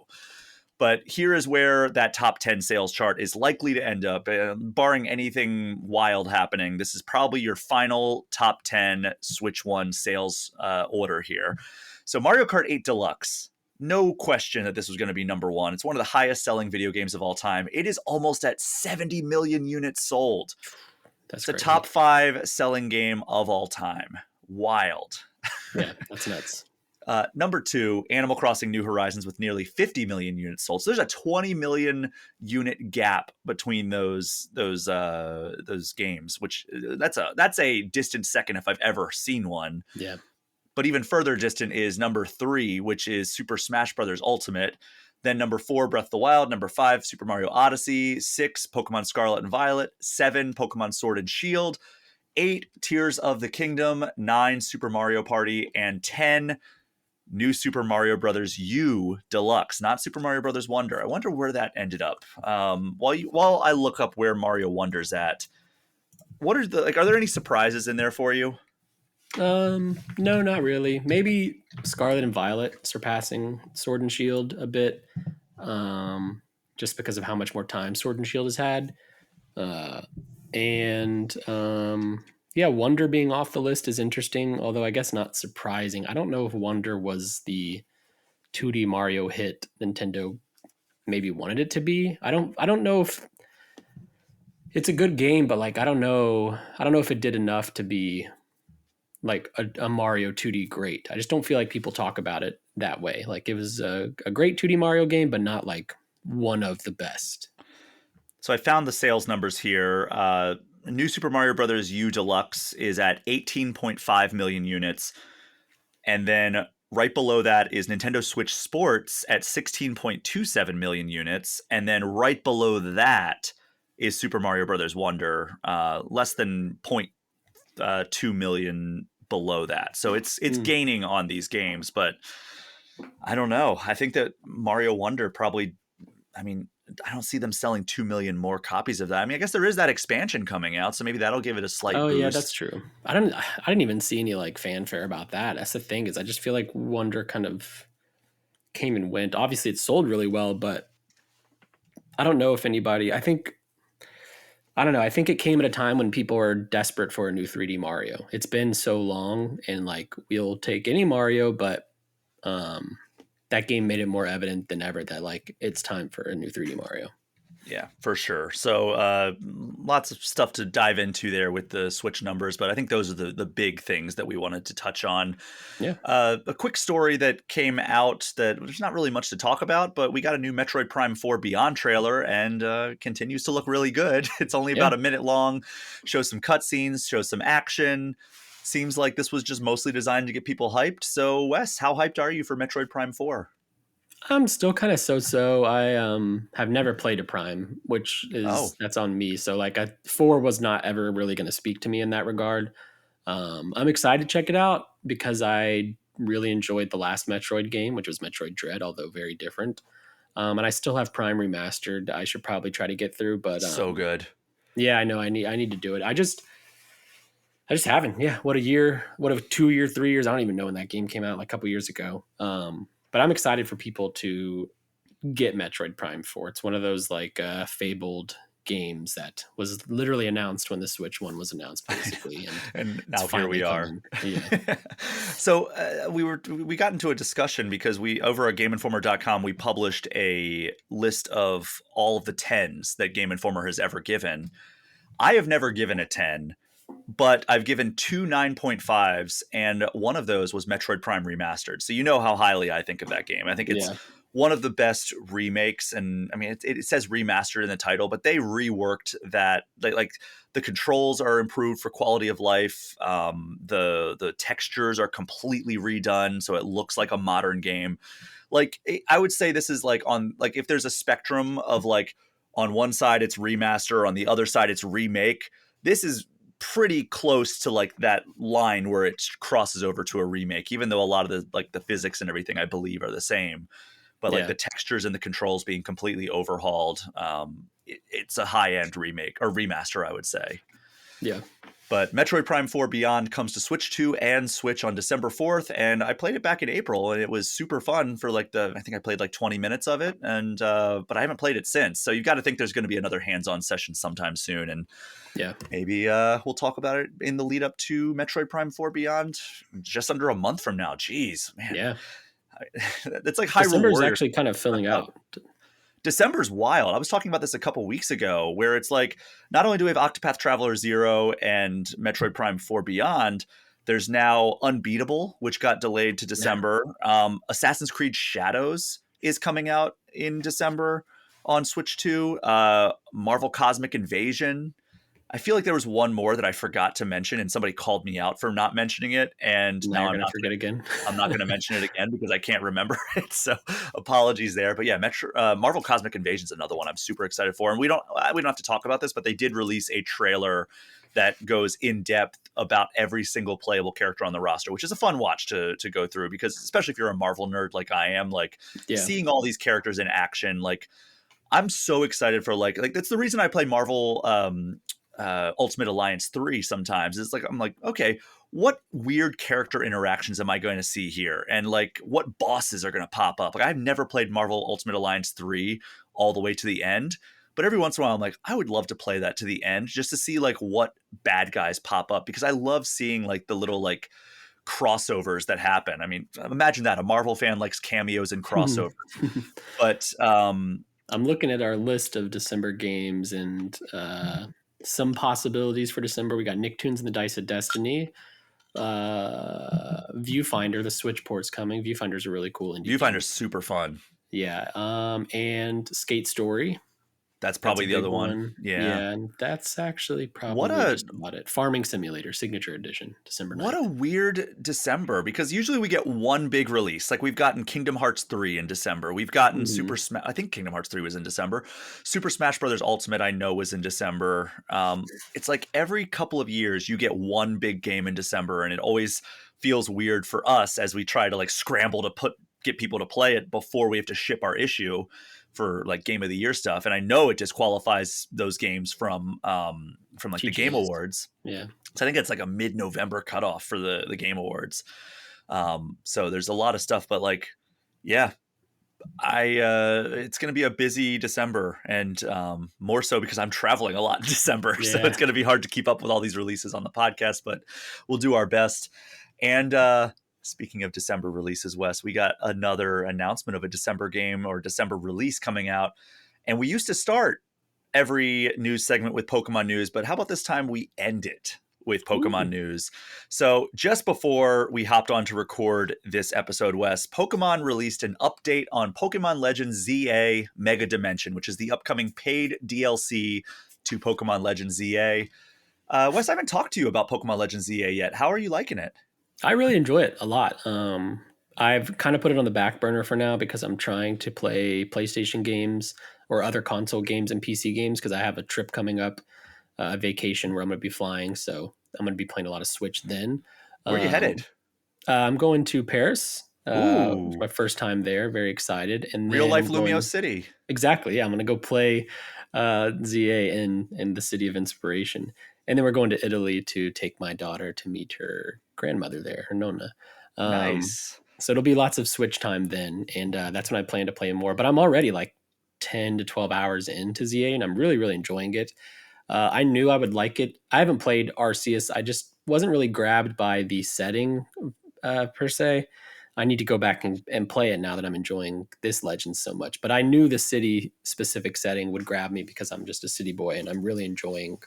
But here is where that top 10 sales chart is likely to end up. Barring anything wild happening, this is probably your final top 10 Switch One sales order here. So Mario Kart 8 Deluxe, no question that this was going to be number one. It's one of the highest selling video games of all time. It is almost at 70 million units sold. That's the crazy. top 5 selling game of all time. Wild. Yeah, that's nuts. Number 2, Animal Crossing New Horizons with nearly 50 million units sold. So there's a 20 million unit gap between those games, which that's a distant second if I've ever seen one. Yeah. But even further distant is number 3, which is Super Smash Bros. Ultimate. Then number 4, Breath of the Wild. Number 5, Super Mario Odyssey. 6, Pokemon Scarlet and Violet. 7, Pokemon Sword and Shield. 8, Tears of the Kingdom. 9, Super Mario Party. And 10, New Super Mario Bros. U Deluxe, not Super Mario Bros. Wonder. I wonder where that ended up. While I look up where Mario Wonder's at, what are are there any surprises in there for you? No, not really. Maybe Scarlet and Violet surpassing Sword and Shield a bit, just because of how much more time Sword and Shield has had. Yeah, Wonder being off the list is interesting, although I guess not surprising. I don't know if Wonder was the 2D Mario hit Nintendo maybe wanted it to be. I don't know if it's a good game, but like I don't know if it did enough to be like a Mario 2D great. I just don't feel like people talk about it that way. Like it was a great 2D Mario game, but not like one of the best. So I found the sales numbers here. New Super Mario Bros. U Deluxe is at 18.5 million units. And then right below that is Nintendo Switch Sports at 16.27 million units. And then right below that is Super Mario Bros. Wonder, less than 0.2 million below that. So it's gaining on these games, but I don't know. I think that Mario Wonder probably, I don't see them selling 2 million more copies of that. I mean, I guess there is that expansion coming out, so maybe that'll give it a slight boost. Yeah, that's true. I didn't even see any like fanfare about that. That's the thing, is I just feel like Wonder kind of came and went. Obviously it sold really well, but I don't know if anybody, I think it came at a time when people were desperate for a new 3D Mario. It's been so long, and like we'll take any Mario, but that game made it more evident than ever that like it's time for a new 3D Mario. Yeah, for sure. So lots of stuff to dive into there with the Switch numbers, but I think those are the big things that we wanted to touch on. Yeah. A quick story that came out that there's not really much to talk about, but we got a new Metroid Prime 4 Beyond trailer, and continues to look really good. It's only about a minute long, shows some cutscenes, shows some action. Seems like this was just mostly designed to get people hyped. So Wes, how hyped are you for Metroid Prime 4? I'm still kind of so-so. I have never played a Prime, which is that's on me. So like 4 was not ever really going to speak to me in that regard. I'm excited to check it out because I really enjoyed the last Metroid game, which was Metroid Dread, although very different. And I still have Prime Remastered. I should probably try to get through, but so good. Yeah, I know. I need to do it. I just haven't. Yeah, what a 2 year, 3 years. I don't even know when that game came out, like a couple years ago. But I'm excited for people to get Metroid Prime 4. It's one of those like fabled games that was literally announced when the Switch one was announced, basically. And now here we are. Yeah. So we got into a discussion because we over at GameInformer.com we published a list of all of the 10s that Game Informer has ever given. I have never given a 10. But I've given 2 9.5s, and one of those was Metroid Prime Remastered. So you know how highly I think of that game. I think it's one of the best remakes, and I mean it says remastered in the title, but they reworked that. Like the controls are improved for quality of life. The textures are completely redone, so it looks like a modern game. Like I would say this is like on like if there's a spectrum of like on one side it's remaster, on the other side it's remake. This is pretty close to like that line where it crosses over to a remake, even though a lot of the physics and everything I believe are the same, but like the textures and the controls being completely overhauled. It's a high-end remake or remaster, I would say. Yeah. But Metroid Prime 4 Beyond comes to Switch 2 and Switch on December 4th, and I played it back in April, and it was super fun for like I think I played like 20 minutes of it, and but I haven't played it since. So you've got to think there's going to be another hands-on session sometime soon, and Yeah. maybe we'll talk about it in the lead up to Metroid Prime 4 Beyond just under a month from now. Jeez, man. Yeah. It's like Hyrule December is Warriors. actually kind of filling out. December's wild. I was talking about this a couple weeks ago, where it's like, not only do we have Octopath Traveler 0 and Metroid Prime 4 Beyond, there's now Unbeatable, which got delayed to December. Assassin's Creed Shadows is coming out in December on Switch 2. Marvel Cosmic Invasion. I feel like there was one more that I forgot to mention, and somebody called me out for not mentioning it. And Now now I'm gonna forget again. I'm not going to mention it again because I can't remember it. So apologies there. But yeah, Marvel Cosmic Invasion is another one I'm super excited for. And we don't have to talk about this, but they did release a trailer that goes in depth about every single playable character on the roster, which is a fun watch to go through, because especially if you're a Marvel nerd like I am, like seeing all these characters in action, like I'm so excited for like that's the reason I play Marvel Ultimate Alliance 3 sometimes. It's like I'm like, okay, what weird character interactions am I going to see here? And like what bosses are going to pop up? Like I've never played Marvel Ultimate Alliance 3 all the way to the end, but every once in a while I'm like, I would love to play that to the end just to see like what bad guys pop up, because I love seeing like the little like crossovers that happen. I mean, imagine that a Marvel fan likes cameos and crossovers. But I'm looking at our list of December games and some possibilities for December. We got Nicktoons and the Dice of Destiny, Viewfinder, the Switch port's coming. Viewfinder's a really cool indie Viewfinder's game. super fun. Yeah, and Skate Story. That's probably the other one. Yeah, and that's actually probably just about it. Farming Simulator, Signature Edition, December 9th. What a weird December, because usually we get one big release. Like we've gotten Kingdom Hearts 3 in December. We've gotten Super Smash. I think Kingdom Hearts 3 was in December. Super Smash Brothers Ultimate, I know, was in December. It's like every couple of years you get one big game in December, and it always feels weird for us as we try to like scramble to get people to play it before we have to ship our issue for like Game of the Year stuff. And I know it disqualifies those games from like the Game Awards. Yeah. So I think it's like a mid-November cutoff for the Game Awards. So there's a lot of stuff, but like, yeah, it's going to be a busy December, and more so because I'm traveling a lot in December. Yeah. So it's going to be hard to keep up with all these releases on the podcast, but we'll do our best. And speaking of December releases, Wes, we got another announcement of a December game or December release coming out. And we used to start every news segment with Pokemon news, but how about this time we end it with Pokemon news? So just before we hopped on to record this episode, Wes, Pokemon released an update on Pokemon Legends ZA Mega Dimension, which is the upcoming paid DLC to Pokemon Legends ZA. Wes, I haven't talked to you about Pokemon Legends ZA yet. How are you liking it? I really enjoy it a lot. I've kind of put it on the back burner for now because I'm trying to play PlayStation games or other console games and PC games, because I have a trip coming up, a vacation where I'm going to be flying. So I'm going to be playing a lot of Switch then. Where are you headed? I'm going to Paris. It's my first time there. Very excited. And real life Lumio City. Exactly. Yeah, I'm going to go play ZA in the City of Inspiration. And then we're going to Italy to take my daughter to meet her grandmother there, her Nonna. Nice. So it'll be lots of Switch time then. And that's when I plan to play more. But I'm already like 10 to 12 hours into ZA, and I'm really, really enjoying it. I knew I would like it. I haven't played Arceus. I just wasn't really grabbed by the setting per se. I need to go back and play it now that I'm enjoying this Legend so much. But I knew the city-specific setting would grab me because I'm just a city boy, and I'm really enjoying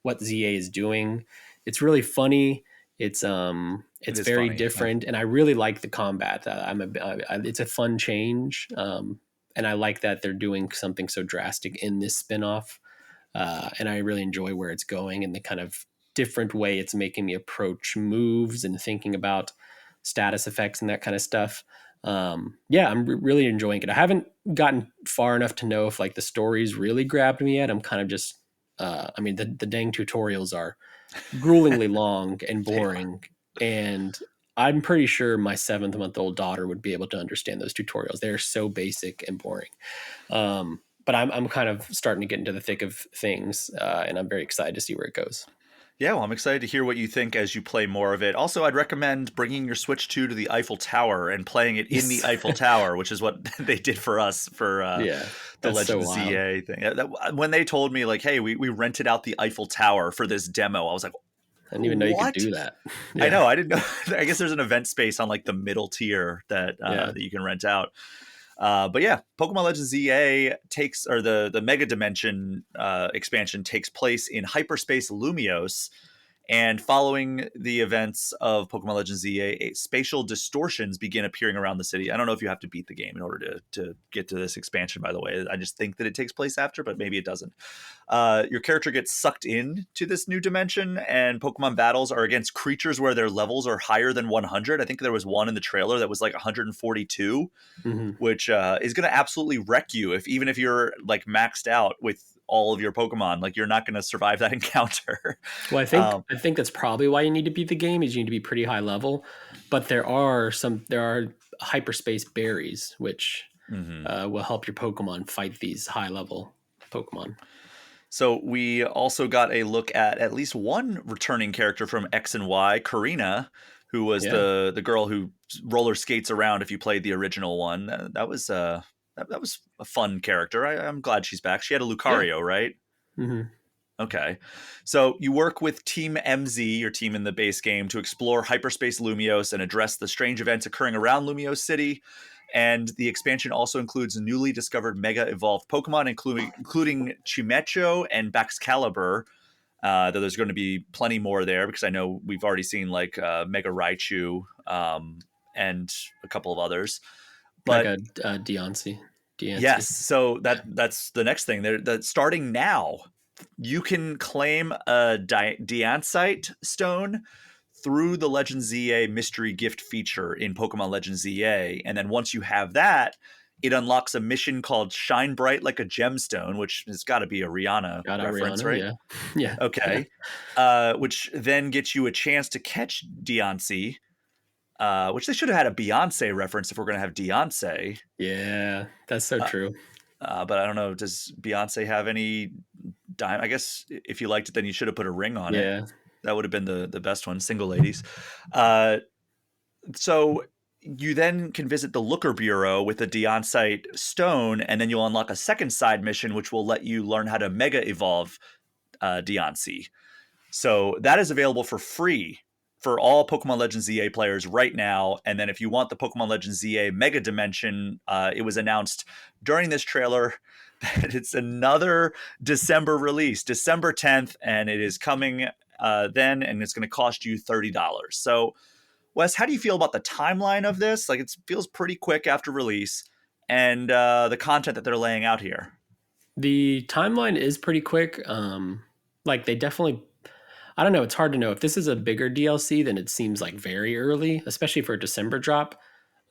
what ZA is doing. It's really funny. It's very funny, different, and I really like the combat. It's a fun change, and I like that they're doing something so drastic in this spinoff. And I really enjoy where it's going and the kind of different way it's making me approach moves and thinking about status effects and that kind of stuff. I'm really enjoying it. I haven't gotten far enough to know if like the stories really grabbed me yet. I'm kind of just, the dang tutorials are gruelingly long and boring. And I'm pretty sure my 7-month-old daughter would be able to understand those tutorials. They're so basic and boring. But I'm kind of starting to get into the thick of things, and I'm very excited to see where it goes. Yeah, well, I'm excited to hear what you think as you play more of it. Also, I'd recommend bringing your Switch 2 to the Eiffel Tower and playing it in the Yes. Eiffel Tower, which is what they did for us for Yeah, the that's so Legends wild. ZA thing. When they told me, like, hey, we rented out the Eiffel Tower for this demo, I was like, I didn't even know you could what? do that. I Yeah, know. I didn't know. I guess there's an event space on like the middle tier yeah. that you can rent out. But yeah, Pokemon Legends ZA takes, or the Mega Dimension expansion takes place in hyperspace Lumiose. And following the events of Pokemon Legends ZA, spatial distortions begin appearing around the city. I don't know if you have to beat the game in order to get to this expansion, by the way. I just think that it takes place after, but maybe it doesn't. Your character gets sucked in to this new dimension, and Pokemon battles are against creatures where their levels are higher than 100. I think there was one in the trailer that was like 142, Hmm. which is going to absolutely wreck you even if you're like maxed out with all of your Pokemon. Like, you're not going to survive that encounter. Well, um, I think that's probably why you need to beat the game is you need to be pretty high level, but there are hyperspace berries which mhm. will help your Pokemon fight these high level Pokemon. So we also got a look at least one returning character from X and Y, Karina, who was Yeah, the girl who roller skates around. If you played the original one, that was a fun character. I'm glad she's back. She had a yeah. Lucario, right? Hmm. Okay. So you work with Team MZ, your team in the base game, to explore hyperspace Lumiose and address the strange events occurring around Lumiose City. And the expansion also includes newly discovered mega evolved Pokemon, including Chimecho and Baxcalibur. Though there's going to be plenty more there, because I know we've already seen like Mega Raichu and a couple of others. But Mega Deontay. yes, Deontay. so Yeah. that's the next thing. That starting now, you can claim a Deancite stone through the Legends ZA mystery gift feature in Pokemon Legends ZA, and then once you have that, it unlocks a mission called Shine Bright Like a Gemstone, which has got to be a Rihanna Shout out reference, Rihanna. right? Yeah. Yeah. Yeah. Okay, which then gets you a chance to catch Deontay, which they should have had a Beyonce reference if we're going to have Beyonce. Yeah. That's so Uh, true. but I don't know. Does Beyonce have any dime? I guess if you liked it, then you should have put a ring on it. Yeah. That would have been the best one. Single ladies. Uh, so you then can visit the Looker Bureau with a Deoncite stone, and then you'll unlock a second side mission, which will let you learn how to Mega Evolve Deoncé. So that is available for free for all Pokemon Legends ZA players right now. And then if you want the Pokemon Legends ZA Mega Dimension, it was announced during this trailer that it's another December release, December 10th, and it is coming then, and it's going to cost you $30. So, Wes, how do you feel about the timeline of this? Like, it feels pretty quick after release, and the content that they're laying out here. The timeline is pretty quick. Like they definitely, I don't know. It's hard to know if this is a bigger DLC. Then it seems like very early, especially for a December drop.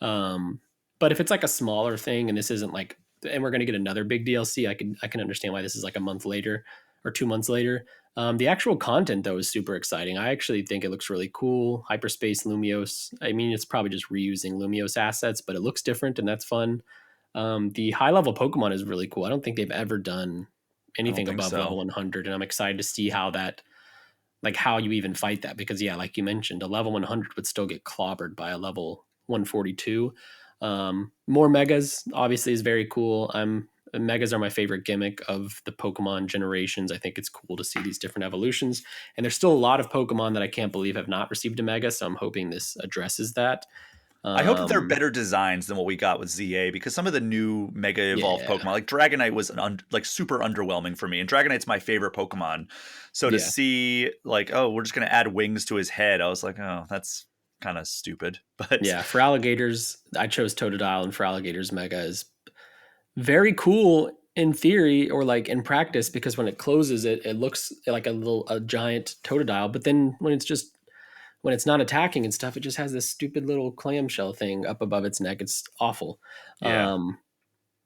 Um, but if it's like a smaller thing, and this isn't like, and we're going to get another big DLC, I can understand why this is like a month later or 2 months later. The actual content though is super exciting. I actually think it looks really cool. Hyperspace Lumiose. I mean, it's probably just reusing Lumiose assets, but it looks different, and that's fun. The high level Pokemon is really cool. I don't think they've ever done I don't anything think above so. level 100, and I'm excited to see how that, like how you even fight that, because yeah, like you mentioned, a level 100 would still get clobbered by a level 142. More megas obviously is very cool. Megas are my favorite gimmick of the Pokemon generations. I think it's cool to see these different evolutions, and there's still a lot of Pokemon that I can't believe have not received a mega. So I'm hoping this addresses that. I hope that they're Um, better designs than what we got with ZA, because some of the new Mega Evolved yeah, Pokemon, like Dragonite, was like super underwhelming for me, and Dragonite's my favorite Pokemon. So to yeah. see like, oh, we're just gonna add wings to his head, I was like, oh, that's kind of stupid. But Yeah, for alligators, I chose Totodile, and for alligators, Mega is very cool in theory or like in practice, because when it closes, it looks like a giant Totodile, but then when it's not attacking and stuff, it just has this stupid little clamshell thing up above its neck. It's awful. yeah, Um,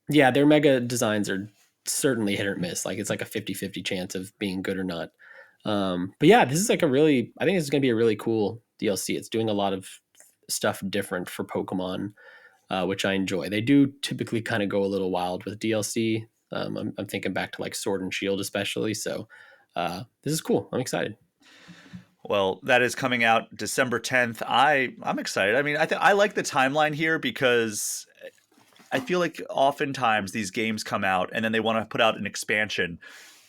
yeah, their Mega designs are certainly hit or miss. Like it's like a 50-50 chance of being good or not. But yeah, this is like I think this is going to be a really cool DLC. It's doing a lot of stuff different for Pokemon, which I enjoy. They do typically kind of go a little wild with DLC. I'm thinking back to like Sword and Shield, especially. So this is cool. I'm excited. Well, that is coming out December 10th. I'm excited. I mean, I like the timeline here because I feel like oftentimes these games come out and then they want to put out an expansion,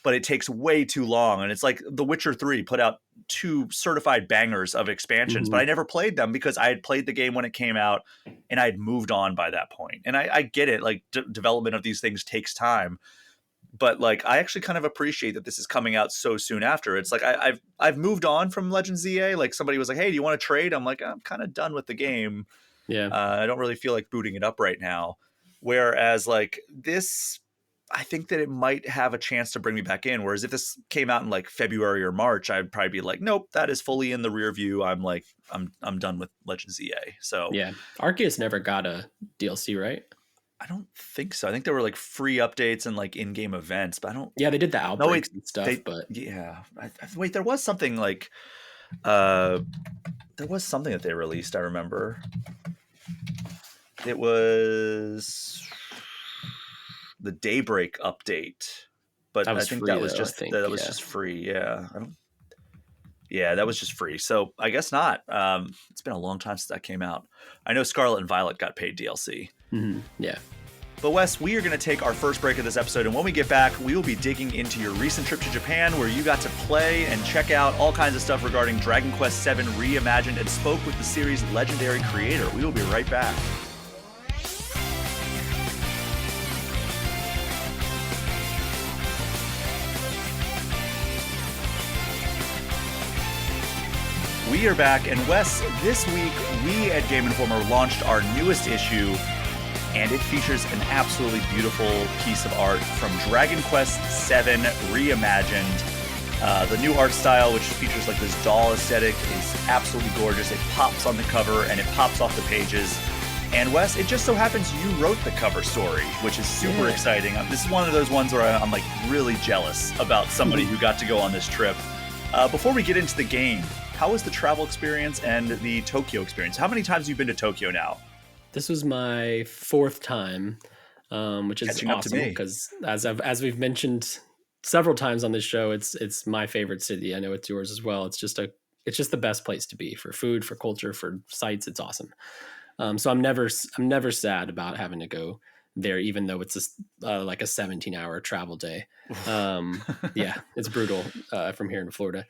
but it takes way too long. And it's like The Witcher 3 put out 2 certified bangers of expansions, but I never played them because I had played the game when it came out and I had moved on by that point. And I get it, like development of these things takes time. But like, I actually kind of appreciate that this is coming out so soon after. It's like I've moved on from Legends ZA. Like somebody was like, "Hey, do you want to trade?" I'm like, I'm kind of done with the game. Yeah. I don't really feel like booting it up right now. Whereas like this, I think that it might have a chance to bring me back in. Whereas if this came out in like February or March, I'd probably be like, nope, that is fully in the rear view. I'm like, I'm done with Legends ZA. So Yeah. Arceus never got a DLC, right? I don't think so. I think there were like free updates and like in-game events, but I don't. Yeah, they did the outbreaks and stuff, but yeah. Wait, there was something like, there was something that they released. I remember it was the Daybreak update, but I think that was just just free. Yeah, yeah, that was just free. So I guess not. It's been a long time since that came out. I know Scarlet and Violet got paid DLC. Yeah. But Wes, we are going to take our first break of this episode, and when we get back, we will be digging into your recent trip to Japan, where you got to play and check out all kinds of stuff regarding Dragon Quest VII Reimagined and spoke with the series' legendary creator. We will be right back. We are back, and Wes, this week we at Game Informer launched our newest issue, and it features an absolutely beautiful piece of art from Dragon Quest VII Reimagined. The new art style, which features like this doll aesthetic, is absolutely gorgeous. It pops on the cover and it pops off the pages. And Wes, it just so happens you wrote the cover story, which is super exciting. This is one of those ones where I'm like really jealous about somebody who got to go on this trip. Before we get into the game, how was the travel experience and the Tokyo experience? How many times have you been to Tokyo now? This was my 4th time, which is Catching up to awesome me. because as we've mentioned several times on this show, it's my favorite city. I know it's yours as well. It's just the best place to be for food, for culture, for sights. It's awesome. So I'm never sad about having to go there, even though it's like a 17-hour travel day. Yeah, it's brutal from here in Florida.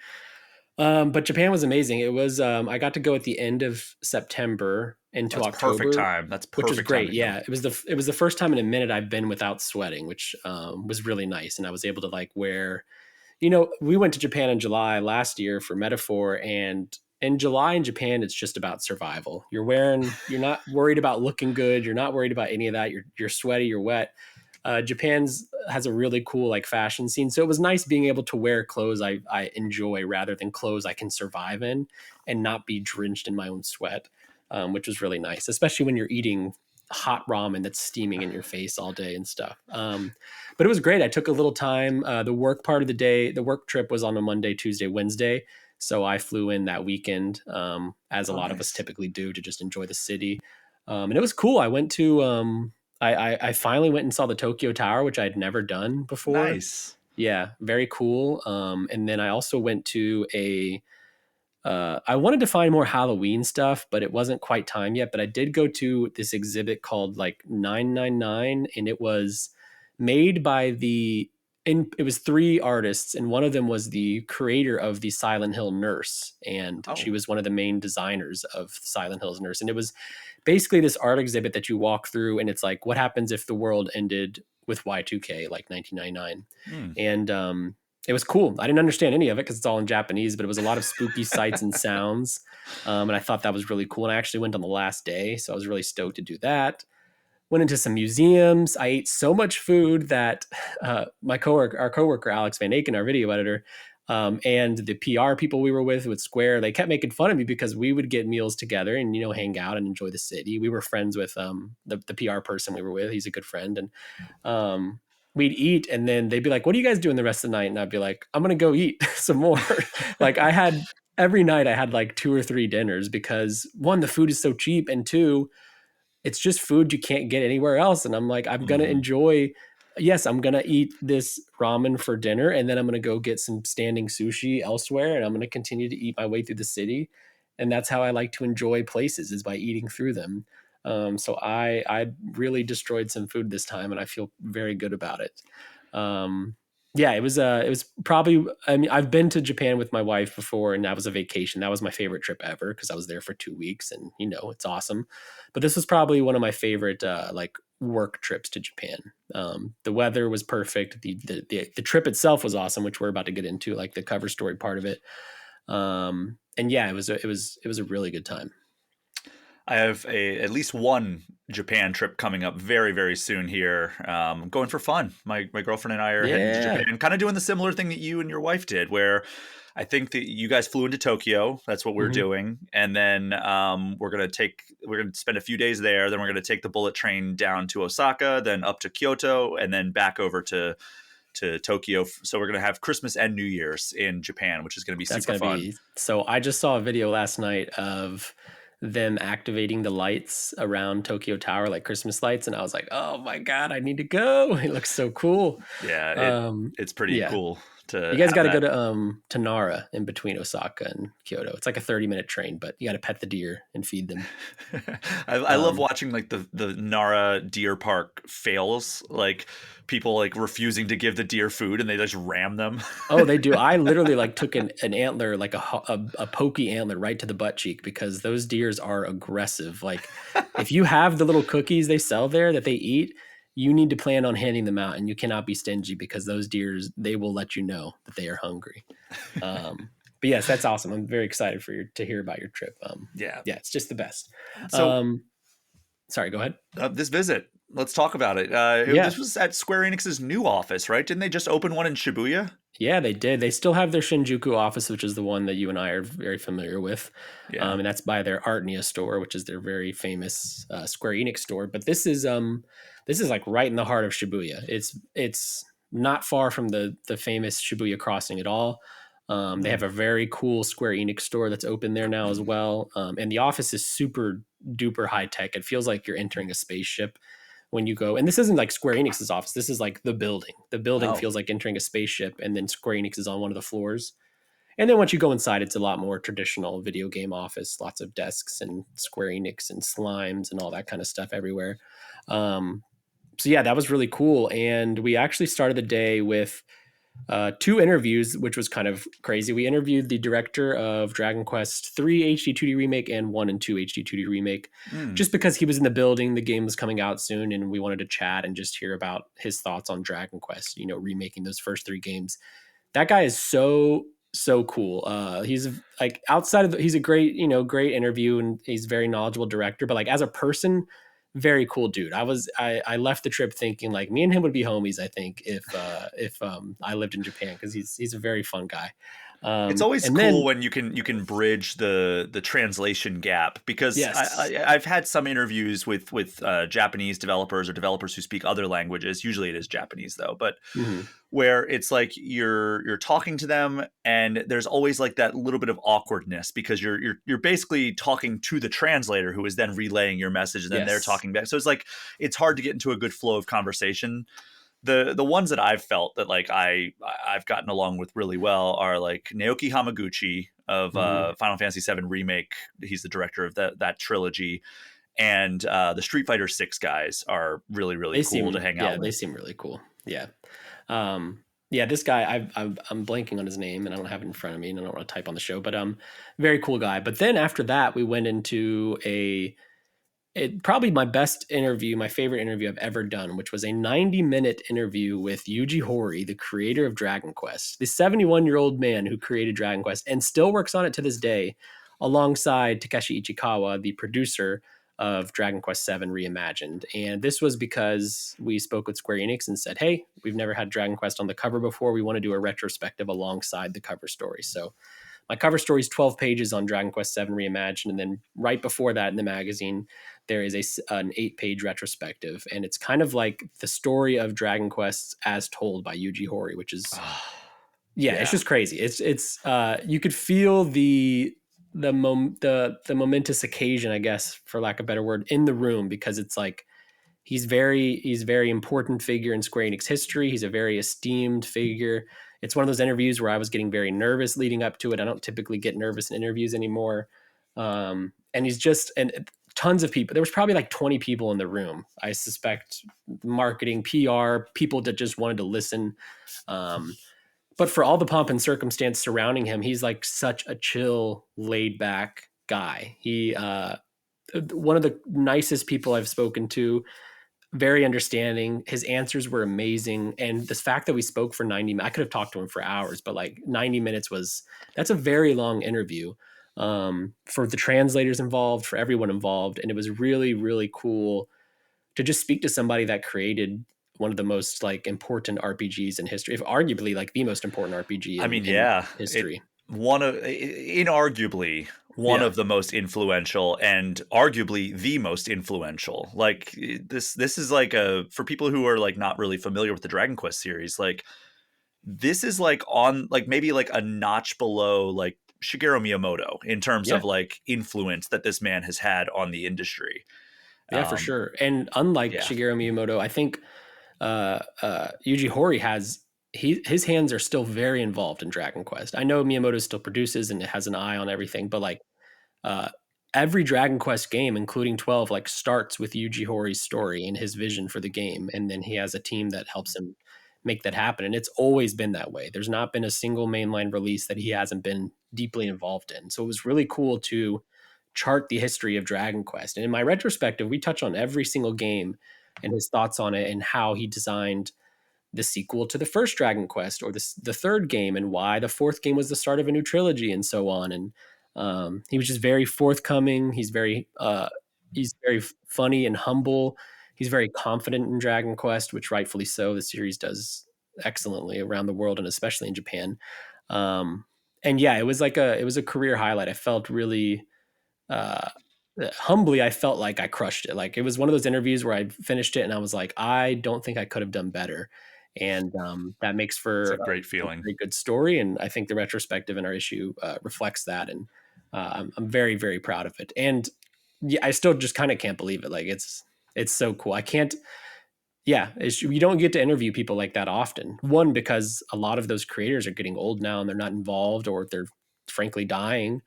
But Japan was amazing. It was I got to go at the end of September into October. Perfect time. That's perfect. Which was great. Yeah, it was the first time in a minute I've been without sweating, which was really nice. And I was able to like wear, we went to Japan in July last year for Metaphor, and in July in Japan it's just about survival. You're not worried about looking good. You're not worried about any of that. You're sweaty. You're wet. Japan's has a really cool like fashion scene, so it was nice being able to wear clothes I enjoy rather than clothes I can survive in and not be drenched in my own sweat, which was really nice, especially when you're eating hot ramen that's steaming in your face all day and stuff. But it was great. I took a little time. The work part of the day, the work trip was on a Monday, Tuesday, Wednesday, so I flew in that weekend, as a lot of us typically do, to just enjoy the city, and it was cool. I went to I finally went and saw the Tokyo Tower, which I'd never done before. Nice. Yeah, very cool. And then I also went to I wanted to find more Halloween stuff, but it wasn't quite time yet. But I did go to this exhibit called like 999, and it was made by it was 3 artists, and one of them was the creator of the Silent Hill Nurse, and she was one of the main designers of Silent Hill's Nurse. And it was basically this art exhibit that you walk through, and it's like, what happens if the world ended with Y2K, like 1999? And it was cool. I didn't understand any of it because it's all in Japanese, but it was a lot of spooky sights and sounds. And I thought that was really cool. And I actually went on the last day, so I was really stoked to do that. Went into some museums. I ate so much food that our coworker, Alex Van Aken, our video editor, and the PR people we were with Square, they kept making fun of me because we would get meals together and, hang out and enjoy the city. We were friends with the PR person we were with. He's a good friend. And we'd eat, and then they'd be like, what are you guys doing the rest of the night? And I'd be like, I'm going to go eat some more. Like every night I had like 2 or 3 dinners because 1, the food is so cheap, and 2, it's just food you can't get anywhere else. And I'm like, I'm going to enjoy yes, I'm gonna eat this ramen for dinner, and then I'm gonna go get some standing sushi elsewhere, and I'm gonna continue to eat my way through the city, and that's how I like to enjoy places, is by eating through them. So I really destroyed some food this time, and I feel very good about it. Um, yeah, it was probably, I mean, I've been to Japan with my wife before, and that was a vacation. That was my favorite trip ever because I was there for 2 weeks, and it's awesome. But this was probably one of my favorite like work trips to Japan. The weather was perfect. The trip itself was awesome, which we're about to get into, like the cover story part of it. And yeah, it was a really good time. I have at least one Japan trip coming up very, very soon here. Going for fun. My girlfriend and I are heading to Yeah. Japan, kind of doing the similar thing that you and your wife did, where I think that you guys flew into Tokyo. That's what we're Hmm. doing, and then we're gonna spend a few days there. Then we're gonna take the bullet train down to Osaka, then up to Kyoto, and then back over to Tokyo. So we're gonna have Christmas and New Year's in Japan, which is gonna be That's super gonna fun. be so. I just saw a video last night of them activating the lights around Tokyo Tower, like Christmas lights, and I was like, "Oh my god, I need to go!" It looks so cool. Yeah, Um, it's pretty yeah, cool to you guys have got to go that. to Nara in between Osaka and Kyoto. It's like a 30-minute train, but you got to pet the deer and feed them. I love Um, watching like the Nara Deer Park fails, like people like refusing to give the deer food and they just ram them. Oh, they do. I literally like took an antler, like a pokey antler, right to the butt cheek because those deers are aggressive. Like, if you have the little cookies they sell there that they eat, you need to plan on handing them out, and you cannot be stingy because those deers, they will let you know that they are hungry. But yes, that's awesome. I'm very excited for to hear about your trip. Yeah. Yeah, it's just the best. So Um, Sorry, go ahead. this visit, let's talk about it. Yeah, This was at Square Enix's new office, right? Didn't they just open one in Shibuya? yeah, they did. They still have their Shinjuku office, which is the one that you and I are very familiar with, Yeah. and that's by their Artnia store, which is their very famous Square Enix store. But this is like right in the heart of Shibuya. It's not far from the famous Shibuya crossing at all. They Hmm. have a very cool Square Enix store that's open there now as well, and the office is super duper high tech. It feels like you're entering a spaceship when you go. And this isn't like Square Enix's office. This is like the building. The building Oh, feels like entering a spaceship, and then Square Enix is on one of the floors. And then once you go inside, it's a lot more traditional video game office, lots of desks and Square Enix and slimes and all that kind of stuff everywhere. Um, so yeah, that was really cool. And we actually started the day with two interviews, which was kind of crazy. We interviewed the director of Dragon Quest 3 HD 2D remake and 1 and 2 HD 2D remake, mm. just because he was in the building. The game was coming out soon, and we wanted to chat and just hear about his thoughts on Dragon Quest. Remaking those first three games. That guy is so cool. He's like outside of he's a great great interview, and he's a very knowledgeable director. But like as a person, very cool dude. I left the trip thinking like me and him would be homies. I think if I lived in Japan, because he's a very fun guy. It's always And cool then when you can bridge the translation gap, because yes, I've had some interviews with Japanese developers or developers who speak other languages. Usually it is Japanese though, but mhm, where it's like you're talking to them and there's always like that little bit of awkwardness because you're basically talking to the translator who is then relaying your message and then they're yes, talking back. So it's like it's hard to get into a good flow of conversation. The ones that I've felt that like I've gotten along with really well are like Naoki Hamaguchi of mhm. Final Fantasy VII Remake. He's the director of that trilogy, and the Street Fighter 6 guys are really really cool to hang out They with. seem really cool. Yeah. Yeah, this guy, I'm blanking on his name, and I don't have it in front of me, and I don't want to type on the show, but very cool guy. But then after that, we went into probably my best interview, my favorite interview I've ever done, which was a 90-minute interview with Yuji Horii, the creator of Dragon Quest, the 71-year-old man who created Dragon Quest and still works on it to this day, alongside Takeshi Ichikawa, the producer of Dragon Quest VII Reimagined. And this was because we spoke with Square Enix and said, hey, we've never had Dragon Quest on the cover before. We want to do a retrospective alongside the cover story. So my cover story is 12 pages on Dragon Quest VII Reimagined. And then right before that in the magazine, there is an 8-page retrospective. And it's kind of like the story of Dragon Quest as told by Yuji Horii, which is, yeah, it's Yeah. just crazy. You could feel the momentous occasion, I guess, for lack of a better word, in the room, because it's like he's very important figure in Square Enix history. He's a very esteemed figure. It's one of those interviews where I was getting very nervous leading up to it. I don't typically get nervous in interviews anymore. And he's just, and tons of people. There was probably like 20 people in the room. I suspect marketing, PR, people that just wanted to listen. But for all the pomp and circumstance surrounding him, he's like such a chill, laid back guy. He, one of the nicest people I've spoken to, very understanding. His answers were amazing. And this fact that we spoke for 90 minutes, I could have talked to him for hours, but like 90 minutes that's a very long interview for the translators involved, for everyone involved. And it was really, really cool to just speak to somebody that created one of the most like important RPGs in history, if arguably like the most important RPG in history. Inarguably one of the most influential and arguably the most influential. Like this is like for people who are like not really familiar with the Dragon Quest series, like this is like on like maybe like a notch below like Shigeru Miyamoto in terms of like influence that this man has had on the industry. Yeah, for sure. And unlike Shigeru Miyamoto, I think Yuji Horii his hands are still very involved in Dragon Quest. I know Miyamoto still produces and has an eye on everything, but like every Dragon Quest game, including 12, like starts with Yuji Horii's story and his vision for the game, and then he has a team that helps him make that happen. And it's always been that way. There's not been a single mainline release that he hasn't been deeply involved in. So it was really cool to chart the history of Dragon Quest. And in my retrospective, we touch on every single game and his thoughts on it and how he designed the sequel to the first Dragon Quest or the third game and why the fourth game was the start of a new trilogy and so on. And he was just very forthcoming. He's very funny and humble. He's very confident in Dragon Quest, which rightfully so. The series does excellently around the world and especially in Japan. And yeah, it was a career highlight. I felt really humbly, I felt like I crushed it. Like it was one of those interviews where I finished it and I was like, I don't think I could have done better. And that makes for a great feeling, a very good story. And I think the retrospective in our issue reflects that. And I'm very, very proud of it. And yeah, I still just kind of can't believe it. Like it's so cool. I can't. Yeah, you don't get to interview people like that often. One, because a lot of those creators are getting old now and they're not involved, or they're frankly dying.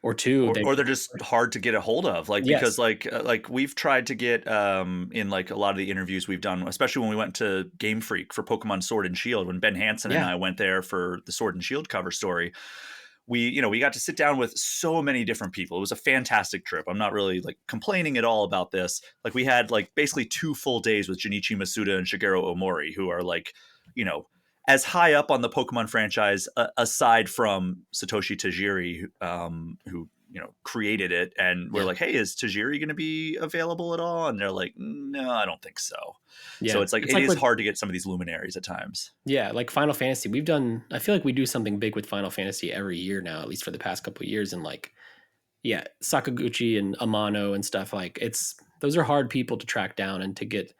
Or two, or they're just hard to get a hold of, like because like we've tried to get in like a lot of the interviews we've done, especially when we went to Game Freak for Pokemon Sword and Shield, when Ben Hansen and I went there for the Sword and Shield cover story. We got to sit down with so many different people. It was a fantastic trip. I'm not really like complaining at all about this. Like we had like basically 2 full days with Junichi Masuda and Shigeru Omori, who are like, as high up on the Pokemon franchise, aside from Satoshi Tajiri, who created it. And we're like, hey, is Tajiri going to be available at all? And they're like, no, I don't think so. Yeah. So it's it is hard to get some of these luminaries at times. Yeah, like Final Fantasy, I feel like we do something big with Final Fantasy every year now, at least for the past couple of years. And like, yeah, Sakaguchi and Amano and stuff, like those are hard people to track down and to get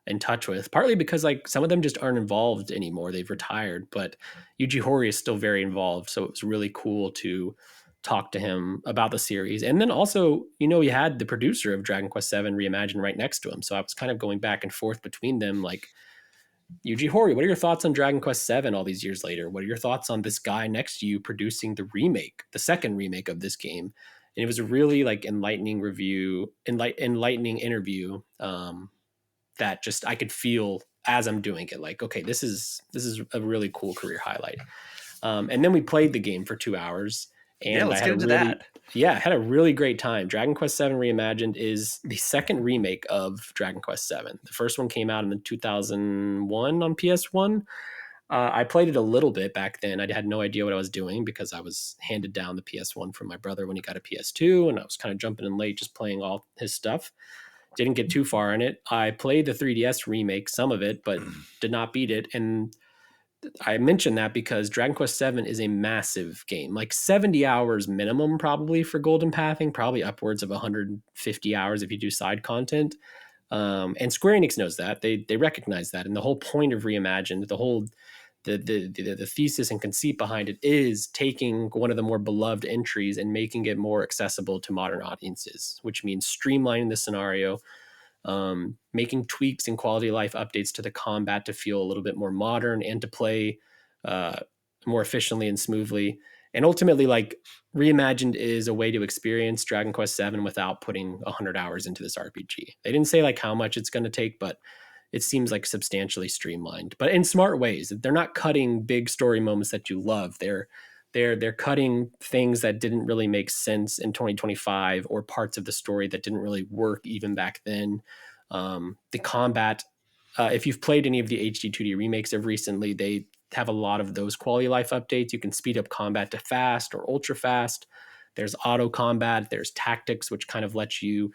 in touch with, partly because like some of them just aren't involved anymore. They've retired, but Yuji Horii is still very involved. So it was really cool to talk to him about the series. And then also, he had the producer of Dragon Quest VII Reimagined right next to him. So I was kind of going back and forth between them, like, Yuji Horii, what are your thoughts on Dragon Quest VII all these years later? What are your thoughts on this guy next to you producing the second remake of this game? And it was a really like enlightening interview that just I could feel as I'm doing it. Like, okay, this is a really cool career highlight. And then we played the game for 2 hours. And let's get into that. Yeah, I had a really great time. Dragon Quest VII Reimagined is the second remake of Dragon Quest VII. The first one came out in 2001 on PS1. I played it a little bit back then. I had no idea what I was doing because I was handed down the PS1 from my brother when he got a PS2, and I was kind of jumping in late just playing all his stuff. Didn't get too far in it. I played the 3DS remake, some of it, but did not beat it. And I mention that because Dragon Quest VII is a massive game, like 70 hours minimum probably for golden pathing, probably upwards of 150 hours if you do side content. And Square Enix knows that. They recognize that. And the whole point of Reimagined, the thesis and conceit behind it is taking one of the more beloved entries and making it more accessible to modern audiences, which means streamlining the scenario, making tweaks and quality of life updates to the combat to feel a little bit more modern and to play uh, more efficiently and smoothly. And ultimately, like, Reimagined is a way to experience Dragon Quest VII without putting 100 hours into this RPG. They didn't say like how much it's going to take, but it seems like substantially streamlined, but in smart ways. They're not cutting big story moments that you love. They're cutting things that didn't really make sense in 2025 or parts of the story that didn't really work even back then. The combat, if you've played any of the HD 2D remakes of recently, they have a lot of those quality of life updates. You can speed up combat to fast or ultra fast. There's auto combat. There's tactics, which kind of lets you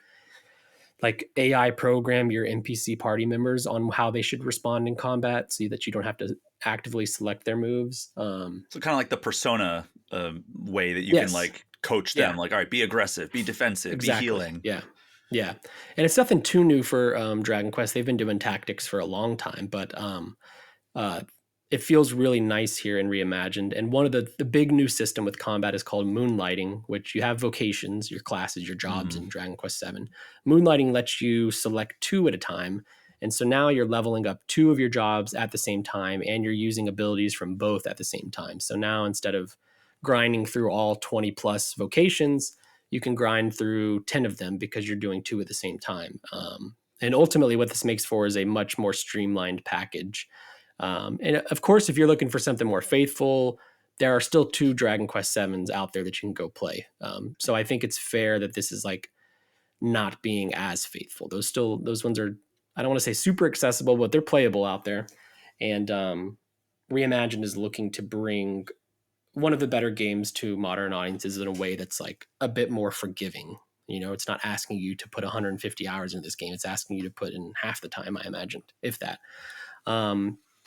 like AI program your NPC party members on how they should respond in combat so that you don't have to actively select their moves. So kind of like the Persona way that you can Yes. like coach Yeah. them, like, all right, be aggressive, be defensive, Exactly. be healing. Yeah. Yeah. And it's nothing too new for Dragon Quest. They've been doing tactics for a long time, but uh, it feels really nice here in Reimagined. And one of the big new system with combat is called Moonlighting, which you have vocations, your classes, your jobs in Dragon Quest VII. Moonlighting lets you select 2 at a time. And so now you're leveling up 2 of your jobs at the same time, and you're using abilities from both at the same time. So now instead of grinding through all 20 plus vocations, you can grind through 10 of them because you're doing 2 at the same time. And ultimately, what this makes for is a much more streamlined package. And of course, if you're looking for something more faithful, there are still 2 Dragon Quest Sevens out there that you can go play. So I think it's fair that this is like not being as faithful. Those ones are, I don't want to say super accessible, but they're playable out there. And Reimagined is looking to bring one of the better games to modern audiences in a way that's like a bit more forgiving. You know, it's not asking you to put 150 hours into this game. It's asking you to put in half the time, I imagined, if that.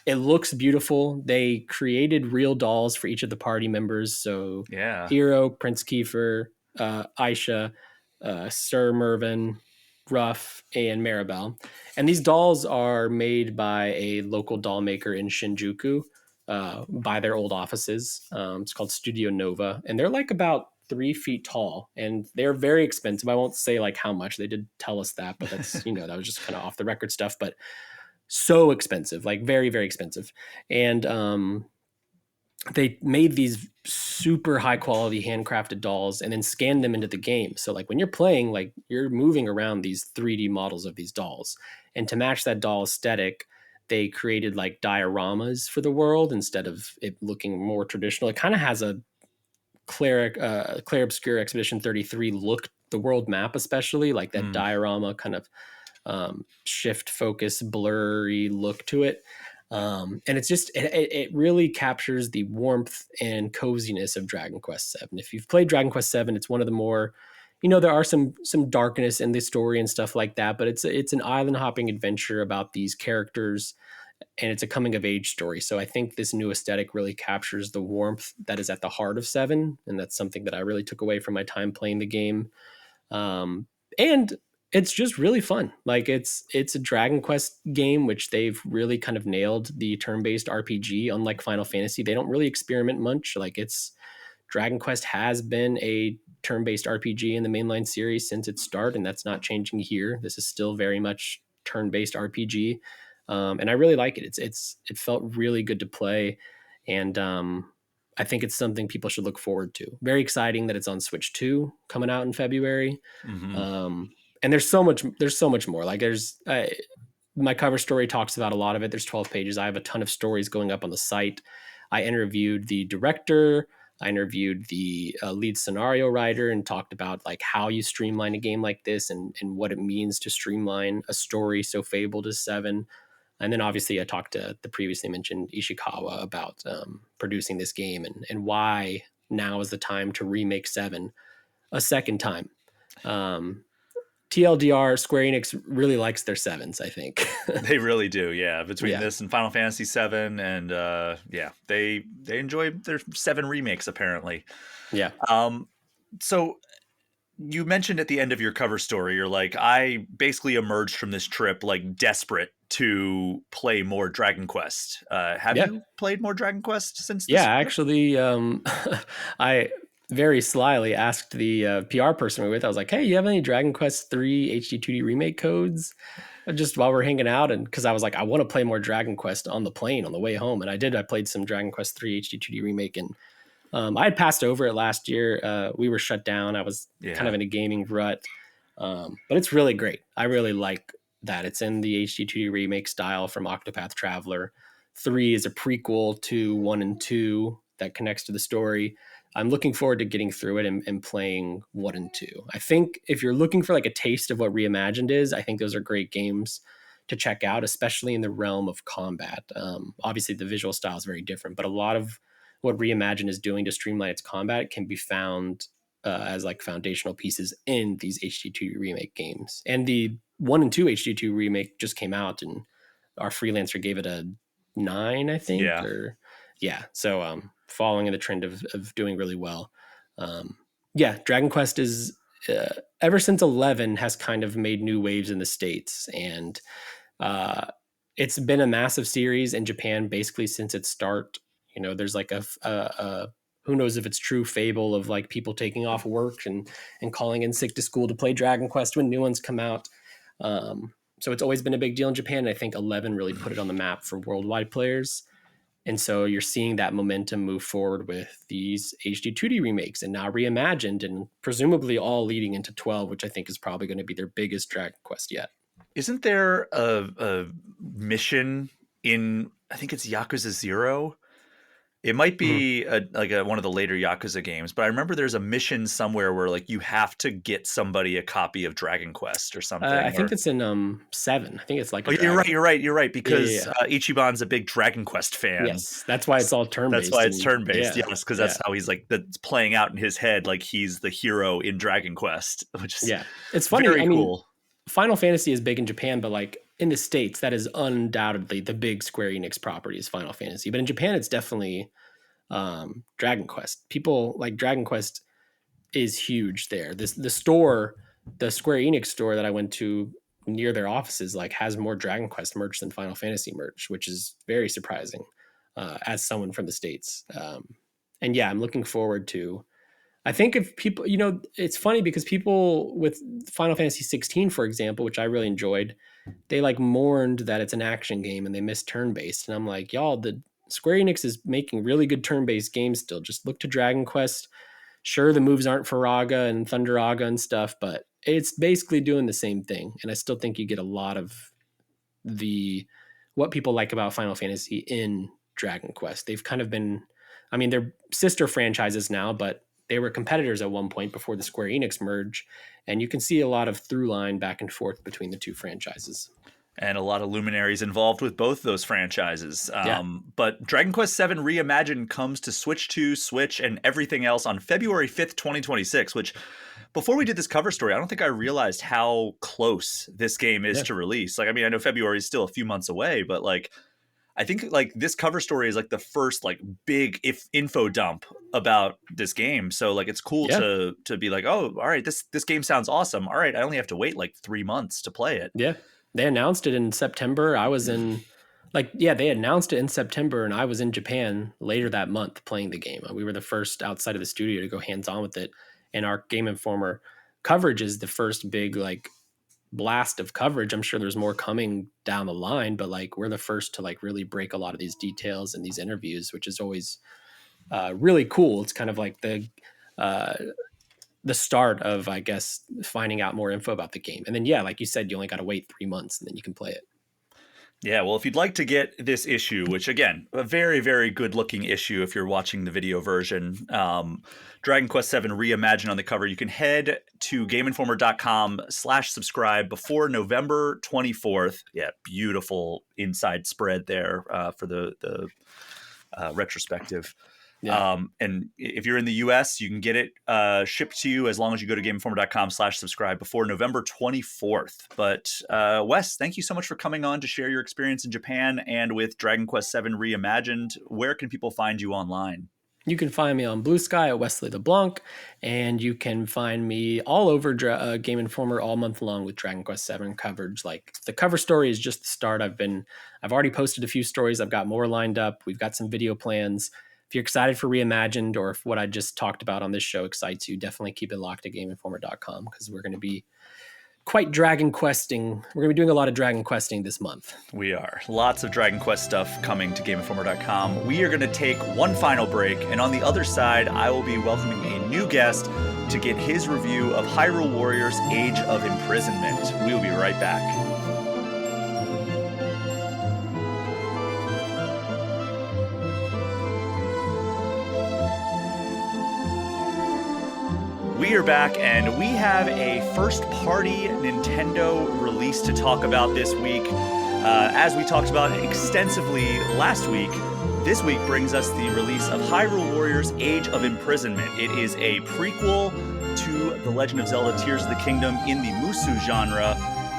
It looks beautiful. They created real dolls for each of the party members. So Yeah. Hero, Prince Kiefer, Aisha, Sir Mervyn, Ruff, and Maribel. And these dolls are made by a local doll maker in Shinjuku, by their old offices. It's called Studio Nova. And they're like about 3 feet tall, and they're very expensive. I won't say like how much. They did tell us that, but that's, you know, that was just kind of off the record stuff. But so expensive, like very, very expensive. And they made these super high quality handcrafted dolls and then scanned them into the game. So like when you're playing, like you're moving around these 3D models of these dolls. And to match that doll aesthetic, they created like dioramas for the world instead of it looking more traditional. It kind of has a Claire Obscure Expedition 33 look, the world map especially, like that diorama kind of shift focus blurry look to it, and it's just it really captures the warmth and coziness of Dragon Quest VII. If you've played Dragon Quest VII, it's one of the more, you know, there are some darkness in the story and stuff like that, but it's an island hopping adventure about these characters, and it's a coming of age story. So I think this new aesthetic really captures the warmth that is at the heart of VII, and that's something that I really took away from my time playing the game. And it's just really fun. Like it's a Dragon Quest game, which they've really kind of nailed the turn-based RPG. Unlike Final Fantasy, they don't really experiment much. Like Dragon Quest has been a turn-based RPG in the mainline series since its start, and that's not changing here. This is still very much turn-based RPG, and I really like it. It felt really good to play, and I think it's something people should look forward to. Very exciting that it's on Switch 2 coming out in February. And there's so much more. Like my cover story talks about a lot of it. There's 12 pages. I have a ton of stories going up on the site. I interviewed the director. I interviewed the lead scenario writer and talked about like how you streamline a game like this and what it means to streamline a story so fabled as Seven. And then obviously I talked to the previously mentioned Ishikawa about producing this game and why now is the time to remake Seven a second time. TLDR, Square Enix really likes their sevens, I think. They really do, yeah. Between this and Final Fantasy VII, and they enjoy their 7 remakes apparently. Yeah. So you mentioned at the end of your cover story, you're like, I basically emerged from this trip like desperate to play more Dragon Quest. Have you played more Dragon Quest since this trip? Actually, very slyly asked the PR person we were with, I was like, hey, you have any Dragon Quest 3 HD2D remake codes? Just while we're hanging out, and because I was like, I want to play more Dragon Quest on the plane on the way home, and I did. I played some Dragon Quest 3 HD2D remake, and I had passed over it last year. We were shut down. I was kind of in a gaming rut, but it's really great. I really like that. It's in the HD2D remake style from Octopath Traveler. 3 is a prequel to 1 and 2 that connects to the story. I'm looking forward to getting through it and playing 1 and 2. I think if you're looking for like a taste of what Reimagined is, I think those are great games to check out, especially in the realm of combat. Obviously, the visual style is very different, but a lot of what Reimagined is doing to streamline its combat can be found as like foundational pieces in these HD2 remake games. And the 1 and 2 HD2 remake just came out, and our freelancer gave it a 9, I think. So following in the trend of doing really well. Dragon Quest is ever since 11 has kind of made new waves in the States, and it's been a massive series in Japan basically since its start. You know, there's like a who knows if it's true fable of like people taking off work and calling in sick to school to play Dragon Quest when new ones come out. So it's always been a big deal in Japan. And I think 11 really put it on the map for worldwide players. And so you're seeing that momentum move forward with these HD2D remakes and now Reimagined, and presumably all leading into 12, which I think is probably going to be their biggest Dragon Quest yet. Isn't there a mission in, I think it's Yakuza 0? It might be one of the later Yakuza games, but I remember there's a mission somewhere where like you have to get somebody a copy of Dragon Quest or something. I think it's in 7. I think it's like you're right. Because Ichiban's a big Dragon Quest fan. Yes, that's why it's all turn-based. That's why it's turn-based, yes, because that's how he's like, that's playing out in his head like he's the hero in Dragon Quest, which is it's funny. Very cool. Final Fantasy is big in Japan, but like in the States, that is undoubtedly the big Square Enix property is Final Fantasy. But in Japan, it's definitely Dragon Quest. People like Dragon Quest is huge there. The store, the Square Enix store that I went to near their offices, like has more Dragon Quest merch than Final Fantasy merch, which is very surprising as someone from the States. And I'm looking forward to. I think if people, it's funny because people with Final Fantasy 16, for example, which I really enjoyed, they like mourned that it's an action game and they missed turn-based. And I'm like, y'all, the Square Enix is making really good turn-based games still. Just look to Dragon Quest. Sure, the moves aren't for Raga and Thunder Raga and stuff, but it's basically doing the same thing. And I still think you get a lot of what people like about Final Fantasy in Dragon Quest. They've kind of been, they're sister franchises now, but they were competitors at one point before the Square Enix merge, and you can see a lot of through line back and forth between the two franchises. And a lot of luminaries involved with both those franchises. But Dragon Quest VII Reimagined comes to Switch 2, Switch, and everything else on February 5th, 2026, which before we did this cover story, I don't think I realized how close this game is to release. Like, I know February is still a few months away, but like, I think like this cover story is like the first like big info dump about this game. So like it's cool to be like, oh, all right, this game sounds awesome. All right, I only have to wait like 3 months to play it. Yeah. They announced it in September. I was in they announced it in September and I was in Japan later that month playing the game. We were the first outside of the studio to go hands-on with it. And our Game Informer coverage is the first big like blast of coverage. I'm sure there's more coming down the line, but like we're the first to like really break a lot of these details in these interviews, which is always really cool. It's kind of like the start of, I guess, finding out more info about the game. And then, like you said, you only got to wait 3 months and then you can play it. Yeah, well, if you'd like to get this issue, which again, a very, very good looking issue if you're watching the video version, Dragon Quest VII Reimagined on the cover, you can head to GameInformer.com/subscribe before November 24th. Yeah, beautiful inside spread there for the retrospective. Yeah. And if you're in the US, you can get it shipped to you as long as you go to GameInformer.com/subscribe before November 24th. But Wes, thank you so much for coming on to share your experience in Japan and with Dragon Quest VII Reimagined. Where can people find you online? You can find me on Blue Sky at Wesley LeBlanc, and you can find me all over Game Informer all month long with Dragon Quest VII coverage. Like the cover story is just the start. I've already posted a few stories. I've got more lined up. We've got some video plans. if you're excited for Reimagined, or if what I just talked about on this show excites you, definitely keep it locked at GameInformer.com, because we're going to be quite Dragon Questing. We're going to be doing a lot of Dragon Questing this month. We are. Lots of Dragon Quest stuff coming to GameInformer.com. We are going to take one final break, and on the other side, I will be welcoming a new guest to get his review of Hyrule Warriors Age of Imprisonment. We will be right back. We are back, and we have a first-party Nintendo release to talk about this week. As we talked about extensively last week, this week brings us the release of Hyrule Warriors Age of Imprisonment. It is a prequel to The Legend of Zelda Tears of the Kingdom in the Musou genre,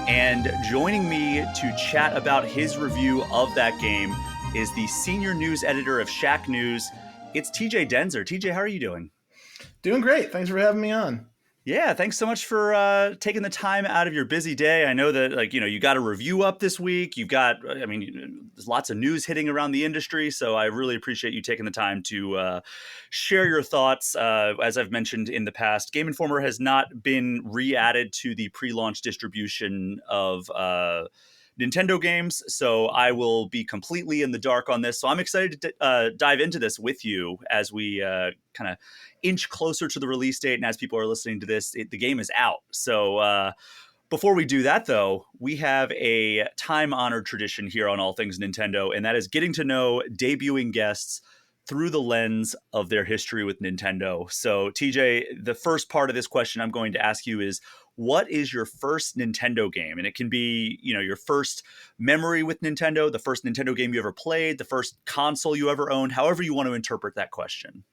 and joining me to chat about his review of that game is the senior news editor of Shacknews. It's TJ Denzer. TJ, how are you doing? Doing great. Thanks for having me on. Yeah, thanks so much for taking the time out of your busy day. I know that, you got a review up this week. You've got, there's lots of news hitting around the industry, so I really appreciate you taking the time to share your thoughts. As I've mentioned in the past, Game Informer has not been re-added to the pre-launch distribution of Nintendo games, so I will be completely in the dark on this. So I'm excited to dive into this with you as we kind of inch closer to the release date, and as people are listening to this, the game is out. So before we do that, though, we have a time-honored tradition here on All Things Nintendo, and that is getting to know debuting guests through the lens of their history with Nintendo. So, TJ, the first part of this question I'm going to ask you is, what is your first Nintendo game? And it can be, your first memory with Nintendo, the first Nintendo game you ever played, the first console you ever owned, however you want to interpret that question.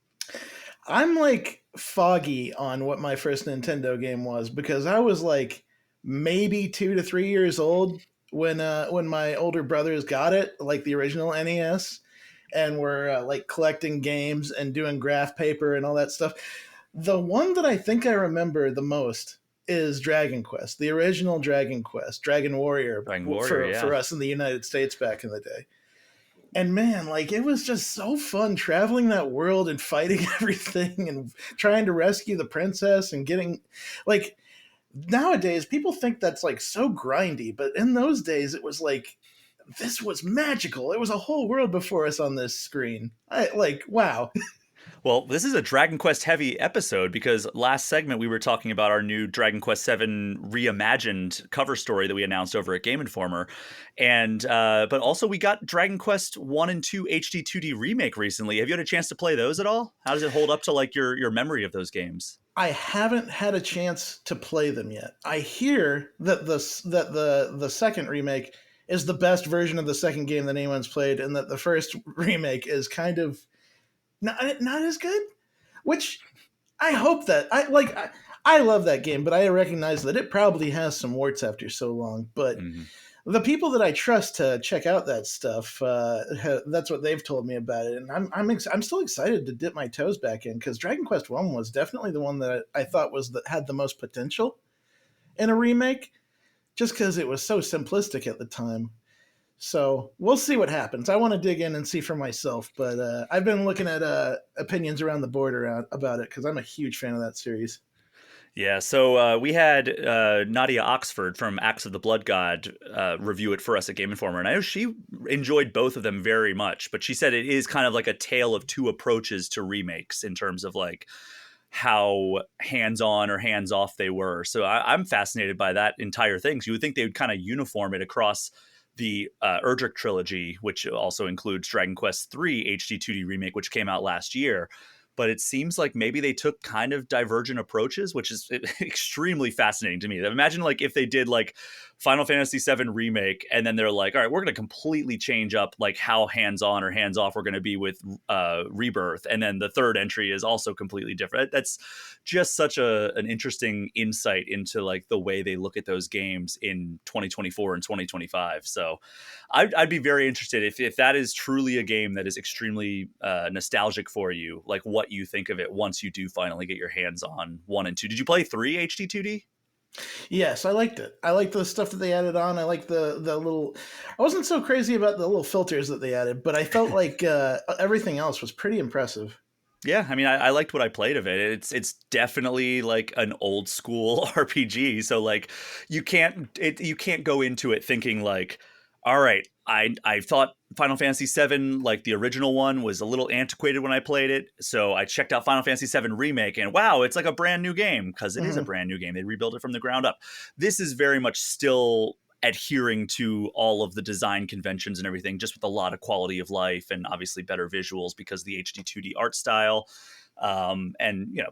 I'm like foggy on what my first Nintendo game was, because I was like maybe 2 to 3 years old when my older brothers got it, like the original NES, and were like collecting games and doing graph paper and all that stuff. The one that I think I remember the most is Dragon Quest, the original Dragon Quest, Dragon Warrior, for us in the United States back in the day. And man, like, it was just so fun traveling that world and fighting everything and trying to rescue the princess and getting, like, nowadays people think that's like so grindy, but in those days it was like, this was magical. It was a whole world before us on this screen. Wow. Well, this is a Dragon Quest heavy episode, because last segment we were talking about our new Dragon Quest VII Reimagined cover story that we announced over at Game Informer. And but also we got Dragon Quest 1 and 2 HD 2D remake recently. Have you had a chance to play those at all? How does it hold up to like your memory of those games? I haven't had a chance to play them yet. I hear that the second remake is the best version of the second game that anyone's played, and that the first remake is kind of not as good, which I hope that I love that game, but I recognize that it probably has some warts after so long. But the people that I trust to check out that stuff, that's what they've told me about it, and I'm still excited to dip my toes back in, because Dragon Quest 1 was definitely the one that I thought had the most potential in a remake, just because it was so simplistic at the time. So we'll see what happens. I want to dig in and see for myself, but I've been looking at opinions around the board about it, because I'm a huge fan of that series. Yeah, so we had Nadia Oxford from Axe of the Blood God review it for us at Game Informer, and I know she enjoyed both of them very much, but she said it is kind of like a tale of two approaches to remakes in terms of like how hands-on or hands-off they were. So I'm fascinated by that entire thing. So you would think they would kind of uniform it across the Erdrick trilogy, which also includes Dragon Quest III HD 2D remake, which came out last year. But it seems like maybe they took kind of divergent approaches, which is extremely fascinating to me. Imagine like if they did like Final Fantasy VII remake, and then they're like, all right, we're going to completely change up like how hands-on or hands-off we're going to be with Rebirth. And then the third entry is also completely different. That's just such an interesting insight into like the way they look at those games in 2024 and 2025. So I'd be very interested if that is truly a game that is extremely nostalgic for you, like what you think of it once you do finally get your hands on 1 and 2. Did you play 3 HD 2D? Yes, I liked it. I liked the stuff that they added on. I like the little. I wasn't so crazy about the little filters that they added, but I felt like everything else was pretty impressive. Yeah, I mean, I liked what I played of it. It's definitely like an old school RPG. So like, you can't go into it thinking like, all right, I thought Final Fantasy VII, like the original one, was a little antiquated when I played it. So I checked out Final Fantasy VII Remake, and wow, it's like a brand new game, because it is a Hmm. brand new game. They rebuilt it from the ground up. This is very much still adhering to all of the design conventions and everything, just with a lot of quality of life and obviously better visuals because of the HD 2D art style. And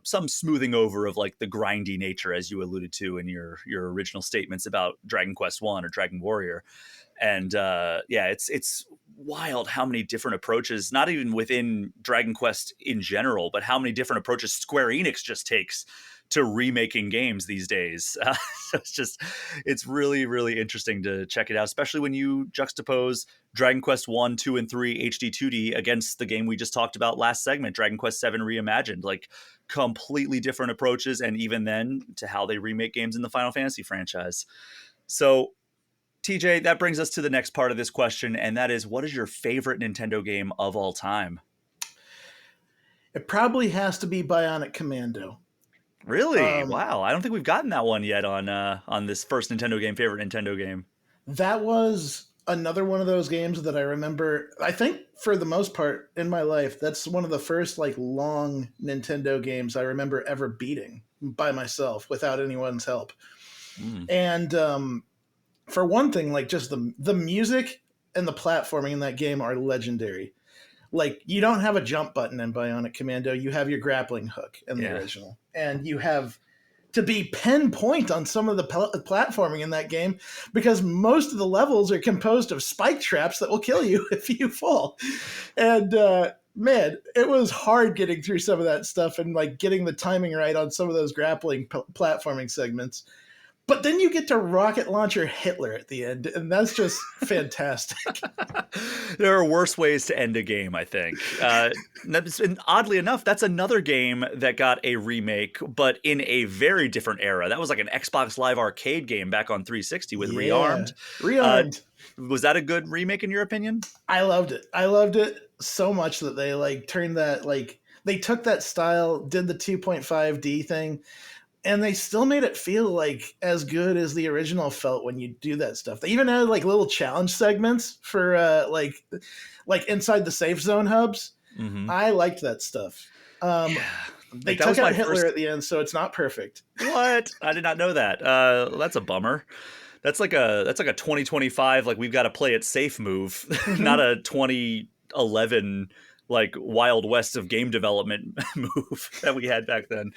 some smoothing over of like the grindy nature, as you alluded to in your original statements about Dragon Quest One or Dragon Warrior. And yeah, it's wild how many different approaches, not even within Dragon Quest in general, but how many different approaches Square Enix just takes to remaking games these days. So it's really, really interesting to check it out, especially when you juxtapose Dragon Quest 1, 2, and 3 HD 2D against the game we just talked about last segment, Dragon Quest 7 Reimagined. Like, completely different approaches, and even then to how they remake games in the Final Fantasy franchise. So, TJ, that brings us to the next part of this question, and that is, what is your favorite Nintendo game of all time? It probably has to be Bionic Commando. Really? Um, Wow. I don't think we've gotten that one yet on this first Nintendo game, favorite Nintendo game. that was another one of those games that I remember. I think for the most part in my life, that's one of the first like long Nintendo games I remember ever beating by myself without anyone's help. Mm. And for one thing, like just the music and the platforming in that game are legendary. Like you don't have a jump button in Bionic Commando, you have your grappling hook in the Yeah. original, and you have to be pinpoint on some of the platforming in that game because most of the levels are composed of spike traps that will kill you if you fall. And man, it was hard getting through some of that stuff and like getting the timing right on some of those grappling platforming segments. But then you get to rocket launcher Hitler at the end, and that's just fantastic. There are worse ways to end a game, I think. And oddly enough, that's another game that got a remake, but in a very different era. That was like an Xbox Live Arcade game back on 360 with Yeah, Rearmed. Uh, Rearmed. was that a good remake in your opinion? I loved it. I loved it so much that they like turned that like they took that style, did the 2.5D thing, and they still made it feel like as good as the original felt when you do that stuff. They even had like little challenge segments for like inside the safe zone hubs. Mm-hmm. I liked that stuff. Yeah. They Like, that took was my out Hitler first. at the end, so it's not perfect. What? I did not know that. That's a bummer. That's like a 2025, like, we've got to play it safe move, not Hmm. a 2011 like Wild West of game development move that we had back then.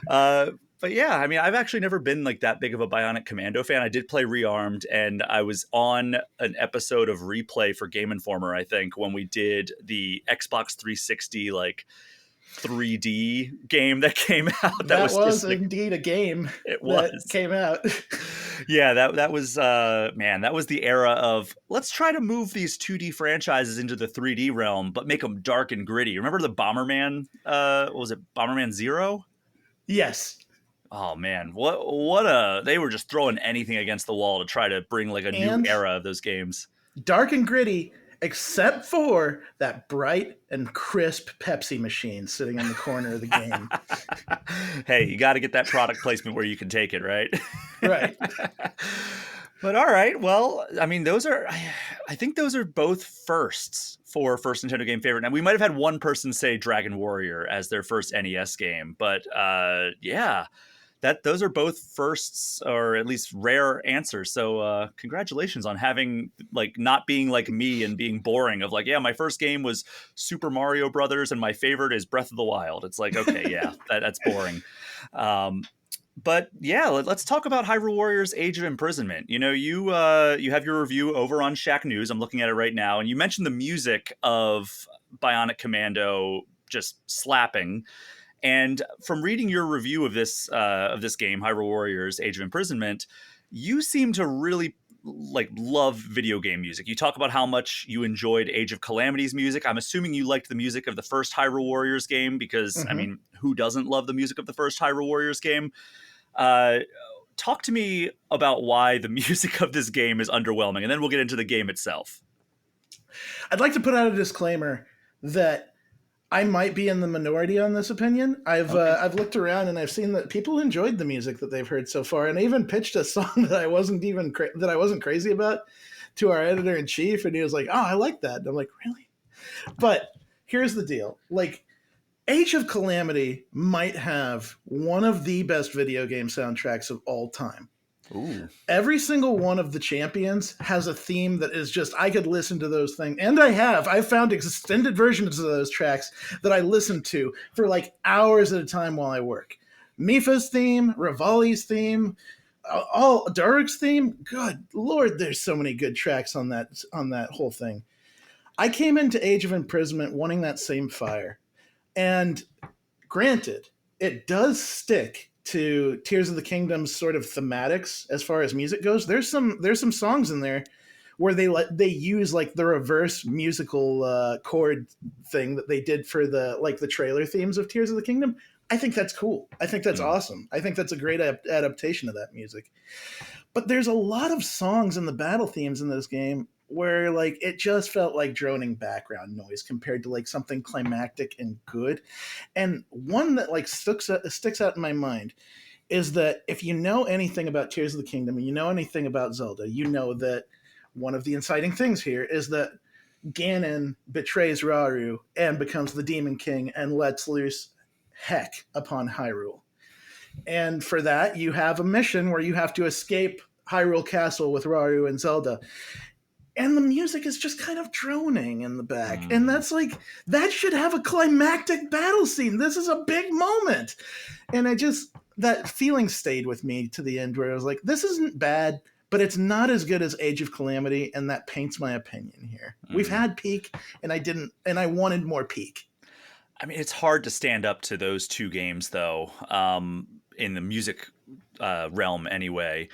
But yeah, I mean, I've actually never been like that big of a Bionic Commando fan. I did play Rearmed, and I was on an episode of Replay for Game Informer, I think, when we did the Xbox 360 like 3D game that came out. That That was was just like, indeed a game it that was. came out. Yeah, that was man, that was the era of, let's try to move these 2D franchises into the 3D realm, but make them dark and gritty. Remember the Bomberman? What was it, Bomberman Zero? Yes. Oh man, what a, they were just throwing anything against the wall to try to bring like a new And era of those games. dark and gritty, except for that bright and crisp Pepsi machine sitting in the corner of the game. Hey, you got to get that product placement where you can take it, right? Right. But all right, well, I mean, I think those are both firsts for first Nintendo game favorite. Now, we might have had one person say Dragon Warrior as their first NES game, but yeah, those are both firsts, or at least rare answers. So congratulations on having, like, not being like me and being boring of like, yeah, my first game was Super Mario Brothers and my favorite is Breath of the Wild. It's like, okay, yeah, that's boring. But yeah, let's talk about Hyrule Warriors: Age of Imprisonment. You know, you have your review over on Shacknews. I'm looking at it right now, and you mentioned the music of Bionic Commando just slapping. And from reading your review of this game, Hyrule Warriors: Age of Imprisonment, you seem to really like love video game music. You talk about how much you enjoyed Age of Calamity's music. I'm assuming you liked the music of the first Hyrule Warriors game because, I Hmm. mean, who doesn't love the music of the first Hyrule Warriors game? Uh, talk to me about why the music of this game is underwhelming, and then we'll get into the game itself. I'd like to put out a disclaimer that I might be in the minority on this opinion. I've looked around and I've seen that people enjoyed the music that they've heard so far, and I even pitched a song that I wasn't crazy about to our editor in chief, and he was like, "Oh, I like that." And I'm like, "Really?" But here's the deal: like, Age of Calamity might have one of the best video game soundtracks of all time. Ooh. Every single one of the champions has a theme that is just, I could listen to those things. And I've found extended versions of those tracks that I listen to for like hours at a time while I work. Mifa's theme, Rivali's theme, all Daruk's theme. Good Lord, there's so many good tracks on that whole thing. I came into Age of Imprisonment wanting that same fire. And granted, it does stick to Tears of the Kingdom's sort of thematics as far as music goes. There's some songs in there where they use like the reverse musical chord thing that they did for the trailer themes of Tears of the Kingdom. I think that's cool. I think that's awesome. I think that's a great adaptation of that music. But there's a lot of songs in the battle themes in this game where like it just felt like droning background noise compared to like something climactic and good. And one that like sticks out in my mind is that if you know anything about Tears of the Kingdom and you know anything about Zelda, you know that one of the inciting things here is that Ganon betrays Rauru and becomes the Demon King and lets loose heck upon Hyrule. And for that, you have a mission where you have to escape Hyrule Castle with Rauru and Zelda. And the music is just kind of droning in the back. And that's like, that should have a climactic battle scene. This is a big moment. And that feeling stayed with me to the end where I was like, this isn't bad, but it's not as good as Age of Calamity. And that paints my opinion here. We've had peak and I wanted more peak. I mean, it's hard to stand up to those two games though, in the music realm anyway.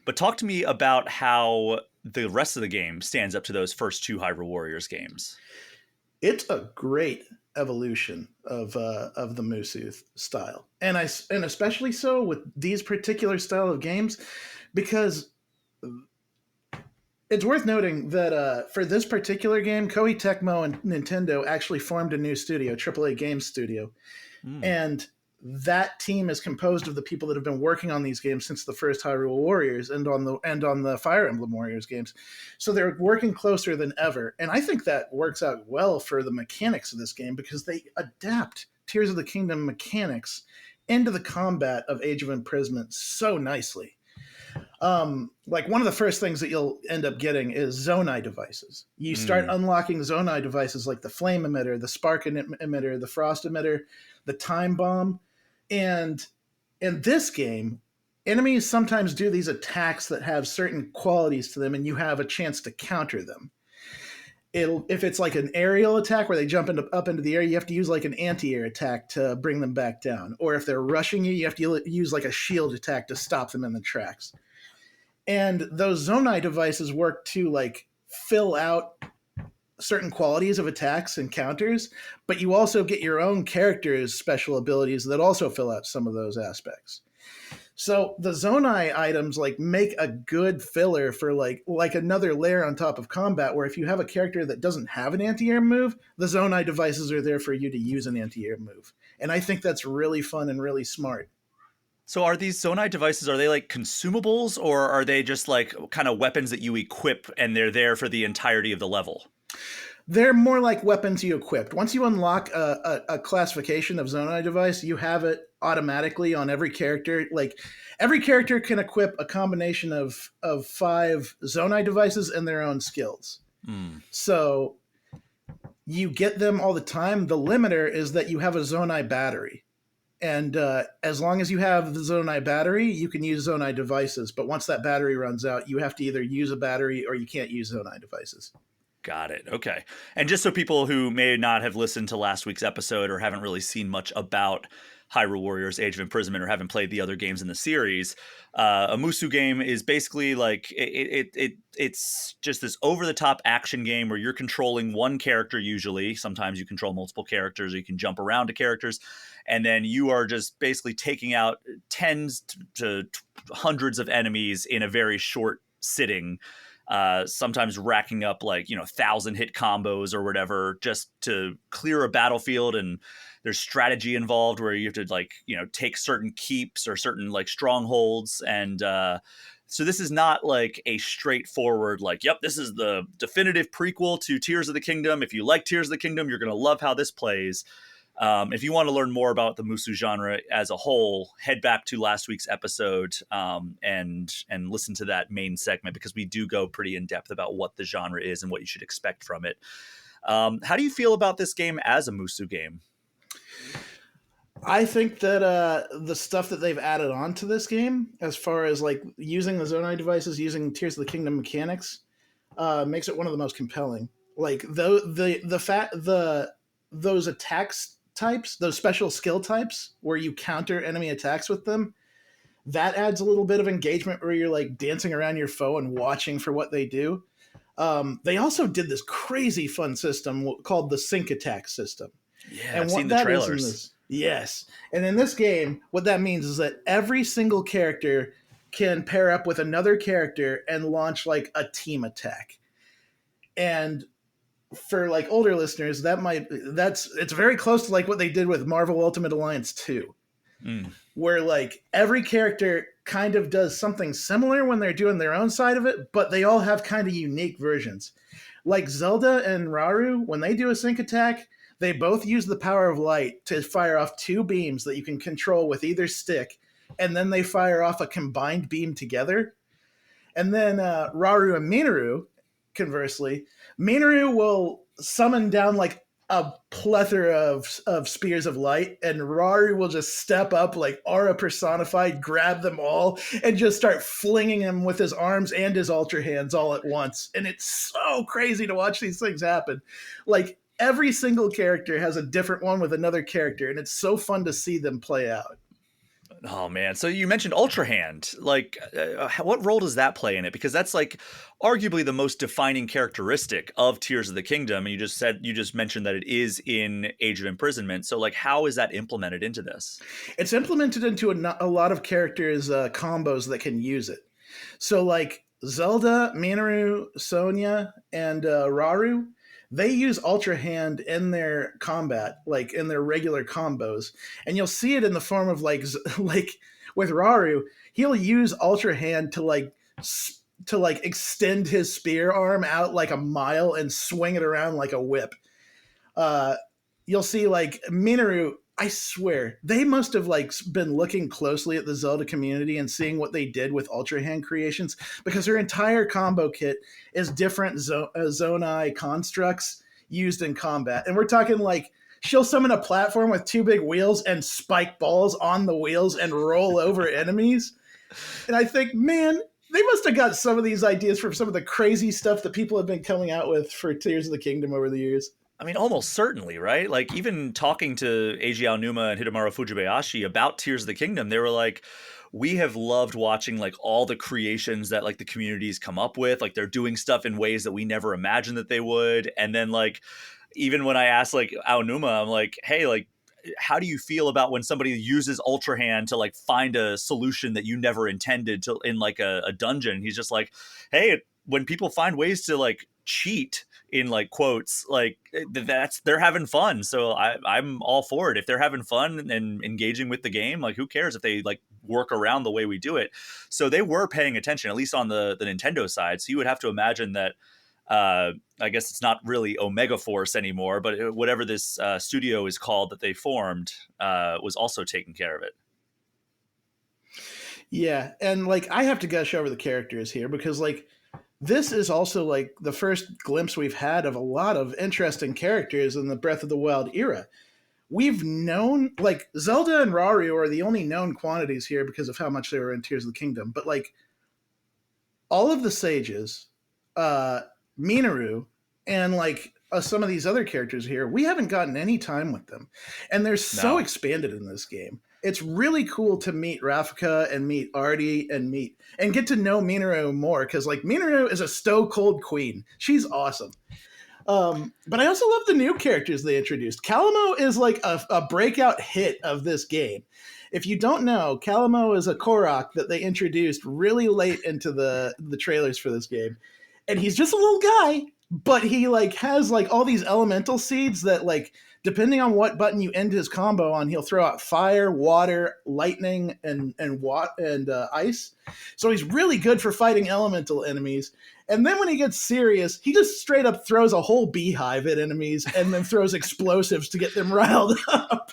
But talk to me about how the rest of the game stands up to those first two Hyrule Warriors games. It's a great evolution of the Musou style, and especially so with these particular style of games, because it's worth noting that for this particular game, Koei Tecmo and Nintendo actually formed a new studio, AAA Games Studio, and that team is composed of the people that have been working on these games since the first Hyrule Warriors and on the Fire Emblem Warriors games. So they're working closer than ever. And I think that works out well for the mechanics of this game because they adapt Tears of the Kingdom mechanics into the combat of Age of Imprisonment so nicely. Like one of the first things that you'll end up getting is Zonai devices. You start unlocking Zonai devices like the Flame Emitter, the Spark Emitter, the Frost Emitter, the Time Bomb. And in this game, enemies sometimes do these attacks that have certain qualities to them, and you have a chance to counter them. If it's like an aerial attack where they jump up into the air, you have to use like an anti-air attack to bring them back down. Or if they're rushing you, you have to use like a shield attack to stop them in the tracks. And those Zonai devices work to like fill out certain qualities of attacks and counters, but you also get your own character's special abilities that also fill out some of those aspects. So the Zonai items like make a good filler for like another layer on top of combat, where if you have a character that doesn't have an anti-air move, the Zonai devices are there for you to use an anti-air move. And I think that's really fun and really smart. So are these Zonai devices, are they like consumables, or are they just like kind of weapons that you equip and they're there for the entirety of the level? They're more like weapons you equipped. Once you unlock a classification of Zonai device, you have it automatically on every character. Like every character can equip a combination of 5 Zonai devices and their own skills. So you get them all the time. The limiter is that you have a Zonai battery. And as long as you have the Zonai battery, you can use Zonai devices. But once that battery runs out, you have to either use a battery or you can't use Zonai devices. Got it. Okay. And just so people who may not have listened to last week's episode or haven't really seen much about Hyrule Warriors Age of Imprisonment or haven't played the other games in the series, a Musou game is basically like it's just this over-the-top action game where you're controlling one character usually. Sometimes you control multiple characters or you can jump around to characters. and then you are just basically taking out tens to hundreds of enemies in a very short sitting, sometimes racking up like 1,000 hit combos or whatever just to clear a battlefield. And there's strategy involved where you have to like take certain keeps or certain like strongholds. And so this is not like a straightforward like, yep, this is the definitive prequel to Tears of the Kingdom. If you like Tears of the Kingdom, you're going to love how this plays. If you want to learn more about the Musou genre as a whole, head back to last week's episode and listen to that main segment, because we do go pretty in depth about what the genre is and what you should expect from it. How do you feel about this game as a Musou game? I think that the stuff that they've added on to this game, as far as like using the Zonai devices, using Tears of the Kingdom mechanics, makes it one of the most compelling. Like those attacks types, those special skill types where you counter enemy attacks with them, that adds a little bit of engagement where you're like dancing around your foe and watching for what they do. They also did this crazy fun system called the sync attack system. Yeah, and I've seen the trailers. Yes. And in this game, what that means is that every single character can pair up with another character and launch like a team attack. And for like older listeners, it's very close to like what they did with Marvel Ultimate Alliance 2. Where like every character kind of does something similar when they're doing their own side of it, but they all have kind of unique versions. Like Zelda and Rauru, when they do a sync attack, they both use the power of light to fire off two beams that you can control with either stick, and then they fire off a combined beam together. And then Rauru and Minoru, conversely, Minoru will summon down like a plethora of spears of light, and Rauru will just step up like aura personified, grab them all, and just start flinging them with his arms and his ultra hands all at once. And it's so crazy to watch these things happen. Like, every single character has a different one with another character, and it's so fun to see them play out. Oh man! So you mentioned Ultra Hand. Like, what role does that play in it? Because that's like arguably the most defining characteristic of Tears of the Kingdom. And you just mentioned that it is in Age of Imprisonment. So like, how is that implemented into this? It's implemented into a lot of characters' combos that can use it. So like Zelda, Minoru, Sonia, and Rauru, they use Ultra Hand in their combat, like in their regular combos. And you'll see it in the form of like with Rauru, he'll use Ultra Hand to extend his spear arm out like a mile and swing it around like a whip. You'll see like Minoru, I swear, they must have like been looking closely at the Zelda community and seeing what they did with Ultra Hand creations, because her entire combo kit is different Zonai constructs used in combat. And we're talking like she'll summon a platform with two big wheels and spike balls on the wheels and roll over enemies. And I think, man, they must have got some of these ideas from some of the crazy stuff that people have been coming out with for Tears of the Kingdom over the years. I mean, almost certainly, right? Like, even talking to Eiji Aonuma and Hidemaru Fujibayashi about Tears of the Kingdom, they were like, we have loved watching like all the creations that like the communities come up with. Like, they're doing stuff in ways that we never imagined that they would. And then like, even when I asked like Aonuma, I'm like, hey, like, how do you feel about when somebody uses Ultra Hand to like find a solution that you never intended to in like a dungeon? He's just like, hey, when people find ways to like cheat in like quotes, like they're having fun. So I'm all for it. If they're having fun and engaging with the game, like who cares if they like work around the way we do it? So they were paying attention, at least on the Nintendo side. So you would have to imagine that I guess it's not really Omega Force anymore, but whatever this studio is called that they formed was also taking care of it. Yeah, and like I have to gush over the characters here because like this is also like the first glimpse we've had of a lot of interesting characters in the Breath of the Wild era. We've known like Zelda and Rauru are the only known quantities here because of how much they were in Tears of the Kingdom, but like all of the sages, Minoru, and like some of these other characters here, we haven't gotten any time with them, and they're so expanded in this game. It's really cool to meet Rafika and meet Artie and get to know Minoru more, because like Minoru is a stone cold queen. She's awesome. But I also love the new characters they introduced. Calamo is like a breakout hit of this game. If you don't know, Calamo is a Korok that they introduced really late into the trailers for this game. And he's just a little guy, but he like has like all these elemental seeds that like depending on what button you end his combo on, he'll throw out fire, water, lightning, and ice. So he's really good for fighting elemental enemies. And then when he gets serious, he just straight up throws a whole beehive at enemies and then throws explosives to get them riled up.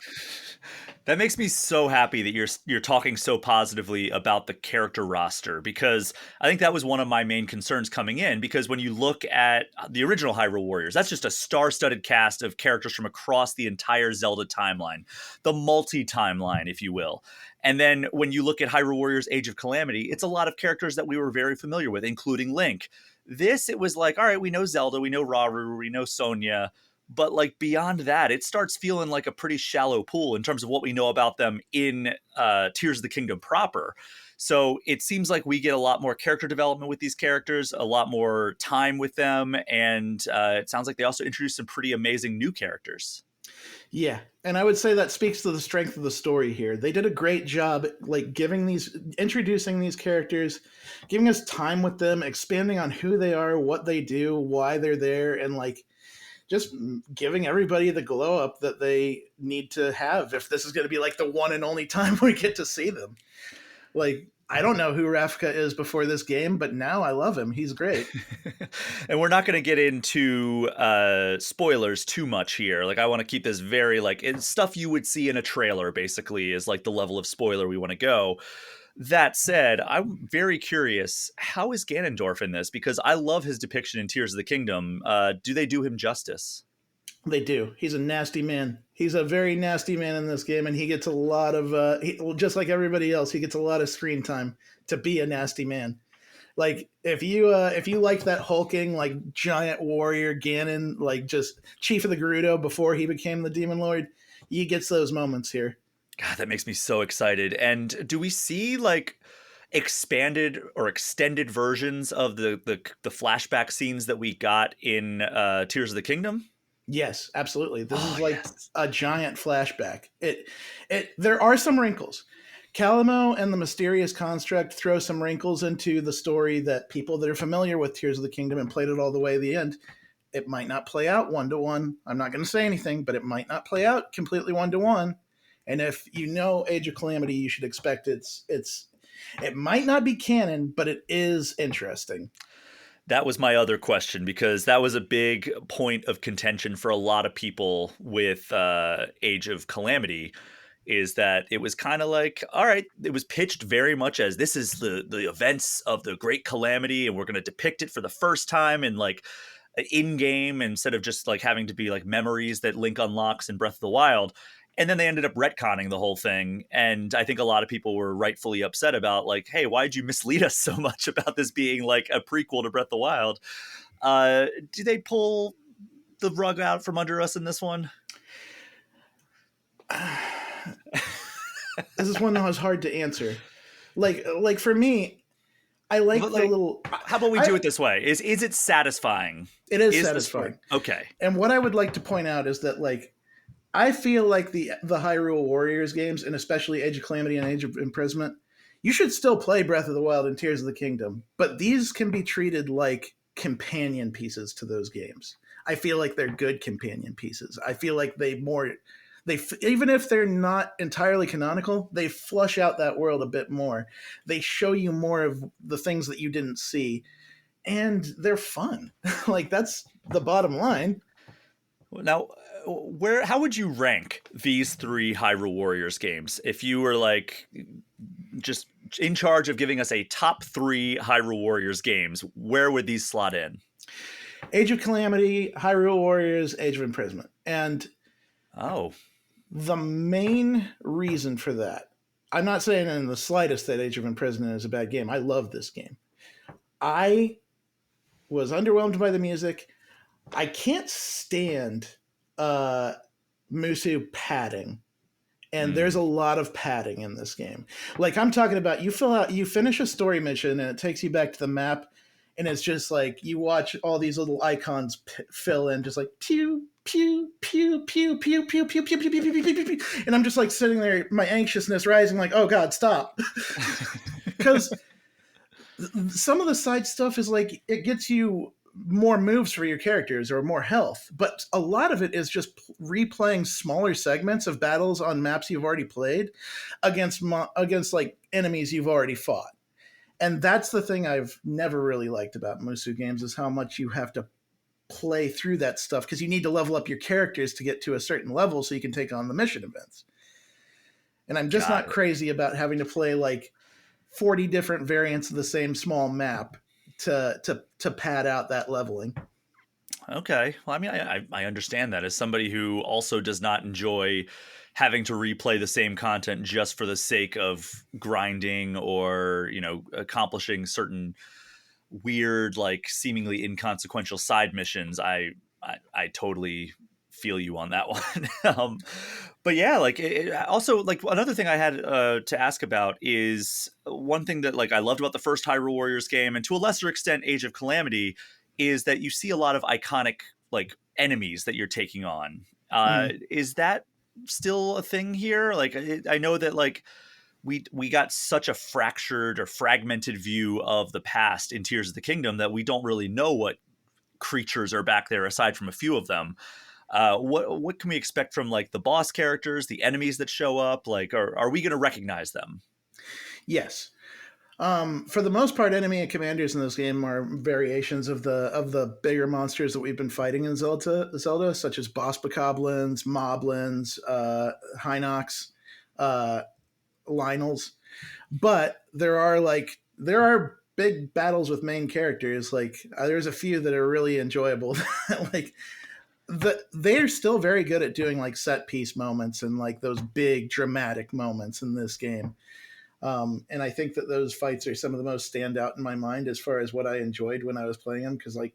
That makes me so happy that you're talking so positively about the character roster, because I think that was one of my main concerns coming in, because when you look at the original Hyrule Warriors, that's just a star-studded cast of characters from across the entire Zelda timeline, the multi-timeline, if you will. And then when you look at Hyrule Warriors Age of Calamity, it's a lot of characters that we were very familiar with, including Link. This, it was like, all right, we know Zelda, we know Rauru, we know Sonya, but like beyond that, it starts feeling like a pretty shallow pool in terms of what we know about them in Tears of the Kingdom proper. So it seems like we get a lot more character development with these characters, a lot more time with them, and it sounds like they also introduced some pretty amazing new characters. Yeah, and I would say that speaks to the strength of the story here. They did a great job, like introducing these characters, giving us time with them, expanding on who they are, what they do, why they're there, and like just giving everybody the glow up that they need to have if this is going to be like the one and only time we get to see them. Like, I don't know who Rafka is before this game, but now I love him. He's great. And we're not going to get into spoilers too much here. Like, I want to keep this very, like, it's stuff you would see in a trailer, basically, is like the level of spoiler we want to go. That said, I'm very curious, how is Ganondorf in this? Because I love his depiction in Tears of the Kingdom. Do they do him justice? They do. He's a nasty man. He's a very nasty man in this game, and he gets a lot of, just like everybody else, he gets a lot of screen time to be a nasty man. Like, if you like that hulking, like, giant warrior Ganon, like, just Chief of the Gerudo before he became the Demon Lord, he gets those moments here. God, that makes me so excited. And do we see like expanded or extended versions of the flashback scenes that we got in Tears of the Kingdom? Yes, absolutely. This is like a giant flashback. There are some wrinkles. Calamo and the Mysterious Construct throw some wrinkles into the story that people that are familiar with Tears of the Kingdom and played it all the way to the end, it might not play out one-to-one. I'm not going to say anything, but it might not play out completely one-to-one. And if you know Age of Calamity, you should expect it might not be canon, but it is interesting. That was my other question, because that was a big point of contention for a lot of people with Age of Calamity, is that it was kind of like, all right, it was pitched very much as this is the events of the Great Calamity, and we're going to depict it for the first time in like in-game instead of just like having to be like memories that Link unlocks in Breath of the Wild. And then they ended up retconning the whole thing. And I think a lot of people were rightfully upset about like, hey, why'd you mislead us so much about this being like a prequel to Breath of the Wild? Do they pull the rug out from under us in this one? This is one that was hard to answer. Like for me, I like the little... How about we do it this way? Is it satisfying? It is satisfying. Okay. And what I would like to point out is that like, I feel like the Hyrule Warriors games, and especially Age of Calamity and Age of Imprisonment, you should still play Breath of the Wild and Tears of the Kingdom, but these can be treated like companion pieces to those games. I feel like they're good companion pieces. I feel like even if they're not entirely canonical, they flush out that world a bit more. They show you more of the things that you didn't see, and they're fun. Like, that's the bottom line. Now, how would you rank these three Hyrule Warriors games if you were like just in charge of giving us a top 3 Hyrule Warriors games? Where would these slot in? Age of Calamity, Hyrule Warriors, Age of Imprisonment. And the main reason for that, I'm not saying in the slightest that Age of Imprisonment is a bad game. I love this game. I was underwhelmed by the music. I can't stand Musou padding, and there's a lot of padding in this game. Like, I'm talking about, you finish a story mission and it takes you back to the map, and it's just like you watch all these little icons fill in, just like pew pew pew pew pew pew pew pew pew pew pew pew pew, and I'm just like sitting there, my anxiousness rising, like, oh god, stop, because some of the side stuff is like it gets you more moves for your characters or more health, but a lot of it is just replaying smaller segments of battles on maps you've already played against like enemies you've already fought. And that's the thing I've never really liked about Musou games, is how much you have to play through that stuff, because you need to level up your characters to get to a certain level so you can take on the mission events. And I'm just not crazy about having to play like 40 different variants of the same small map to pad out that leveling. Okay. Well, I mean, I understand that as somebody who also does not enjoy having to replay the same content just for the sake of grinding or, you know, accomplishing certain weird, like seemingly inconsequential side missions. I totally feel you on that one. But yeah, like also like another thing I had to ask about is one thing that like I loved about the first Hyrule Warriors game, and to a lesser extent Age of Calamity, is that you see a lot of iconic like enemies that you're taking on. Is that still a thing here? Like I know that like we got such a fractured or fragmented view of the past in Tears of the Kingdom that we don't really know what creatures are back there aside from a few of them. What can we expect from like the boss characters, the enemies that show up? Like, are we going to recognize them? Yes. For the most part, enemy and commanders in this game are variations of the bigger monsters that we've been fighting in Zelda, such as boss bokoblins, moblins, Hinox, Lynels. But there are big battles with main characters. Like there's a few that are really enjoyable. Like they're still very good at doing like set piece moments and like those big dramatic moments in this game. And I think that those fights are some of the most standout in my mind as far as what I enjoyed when I was playing them. Because like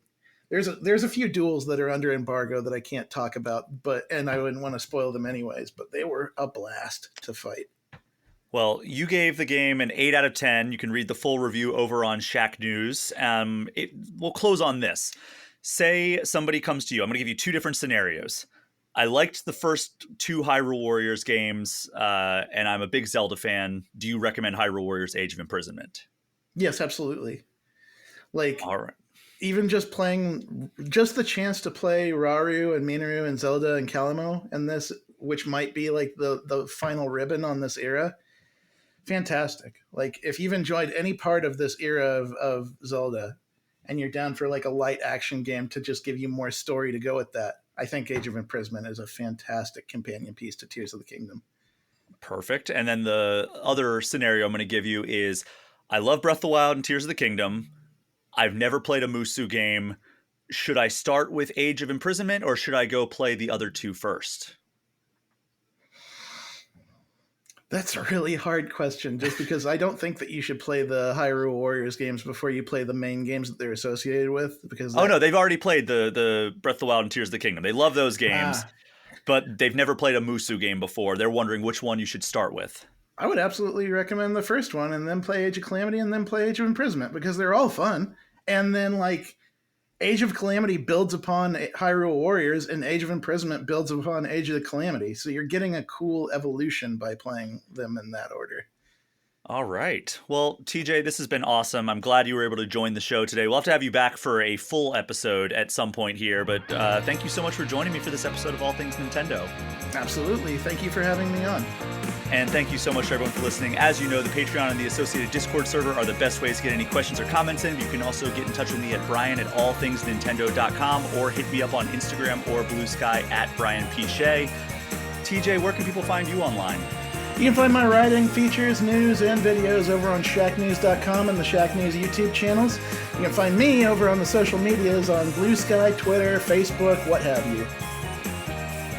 there's a few duels that are under embargo that I can't talk about, and I wouldn't want to spoil them anyways. But they were a blast to fight. Well, you gave the game an 8 out of 10. You can read the full review over on Shacknews. We'll close on this. Say somebody comes to you. I'm going to give you two different scenarios. I liked the first two Hyrule Warriors games, and I'm a big Zelda fan. Do you recommend Hyrule Warriors Age of Imprisonment? Yes, absolutely. Like, all right. Even just the chance to play Rauru and Minoru and Zelda and Kalamo and this, which might be like the final ribbon on this era. Fantastic. Like, if you've enjoyed any part of this era of Zelda and you're down for like a light action game to just give you more story to go with that, I think Age of Imprisonment is a fantastic companion piece to Tears of the Kingdom. Perfect. And then the other scenario I'm going to give you is I love Breath of the Wild and Tears of the Kingdom. I've never played a Musou game. Should I start with Age of Imprisonment or should I go play the other two first? That's a really hard question, just because I don't think that you should play the Hyrule Warriors games before you play the main games that they're associated with. Because no, they've already played the Breath of the Wild and Tears of the Kingdom. They love those games, but they've never played a Musou game before. They're wondering which one you should start with. I would absolutely recommend the first one, and then play Age of Calamity, and then play Age of Imprisonment, because they're all fun. And then like Age of Calamity builds upon Hyrule Warriors, and Age of Imprisonment builds upon Age of the Calamity. So you're getting a cool evolution by playing them in that order. All right. Well, TJ, this has been awesome. I'm glad you were able to join the show today. We'll have to have you back for a full episode at some point here, but thank you so much for joining me for this episode of All Things Nintendo. Absolutely. Thank you for having me on. And thank you so much to everyone for listening. As you know, the Patreon and the associated Discord server are the best ways to get any questions or comments in. You can also get in touch with me at brian@allthingsnintendo.com or hit me up on Instagram or Blue Sky at Brian P. Shea. TJ, where can people find you online? You can find my writing, features, news, and videos over on Shacknews.com and the Shacknews YouTube channels. You can find me over on the social medias on Blue Sky, Twitter, Facebook, what have you.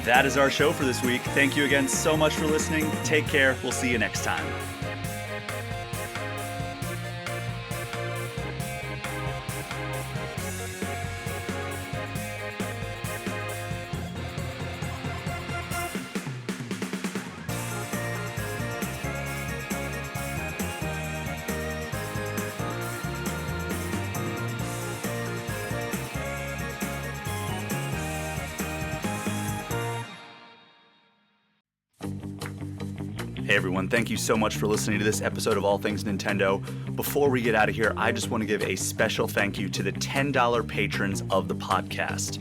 That is our show for this week. Thank you again so much for listening. Take care. We'll see you next time. Hey everyone, thank you so much for listening to this episode of All Things Nintendo. Before we get out of here, I just want to give a special thank you to the $10 patrons of the podcast.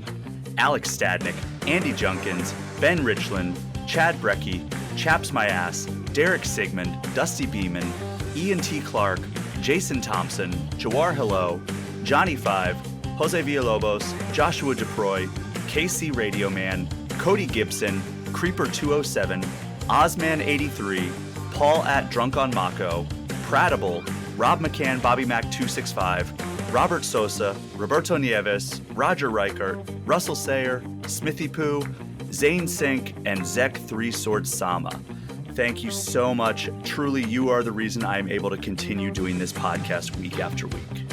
Alex Stadnick, Andy Junkins, Ben Richland, Chad Brecky, Chaps My Ass, Derek Sigmund, Dusty Beeman, Ian T. Clark, Jason Thompson, Jawar Hello, Johnny Five, Jose Villalobos, Joshua DeProy, KC Radio Man, Cody Gibson, Creeper207, Ozman83, Paul at Drunk on Mako, Pratable, Rob McCann, Bobby Mac 265, Robert Sosa, Roberto Nieves, Roger Reichert, Russell Sayer, Smithy Poo, Zane Sink, and Zek 3 Sword Sama. Thank you so much. Truly, you are the reason I am able to continue doing this podcast week after week.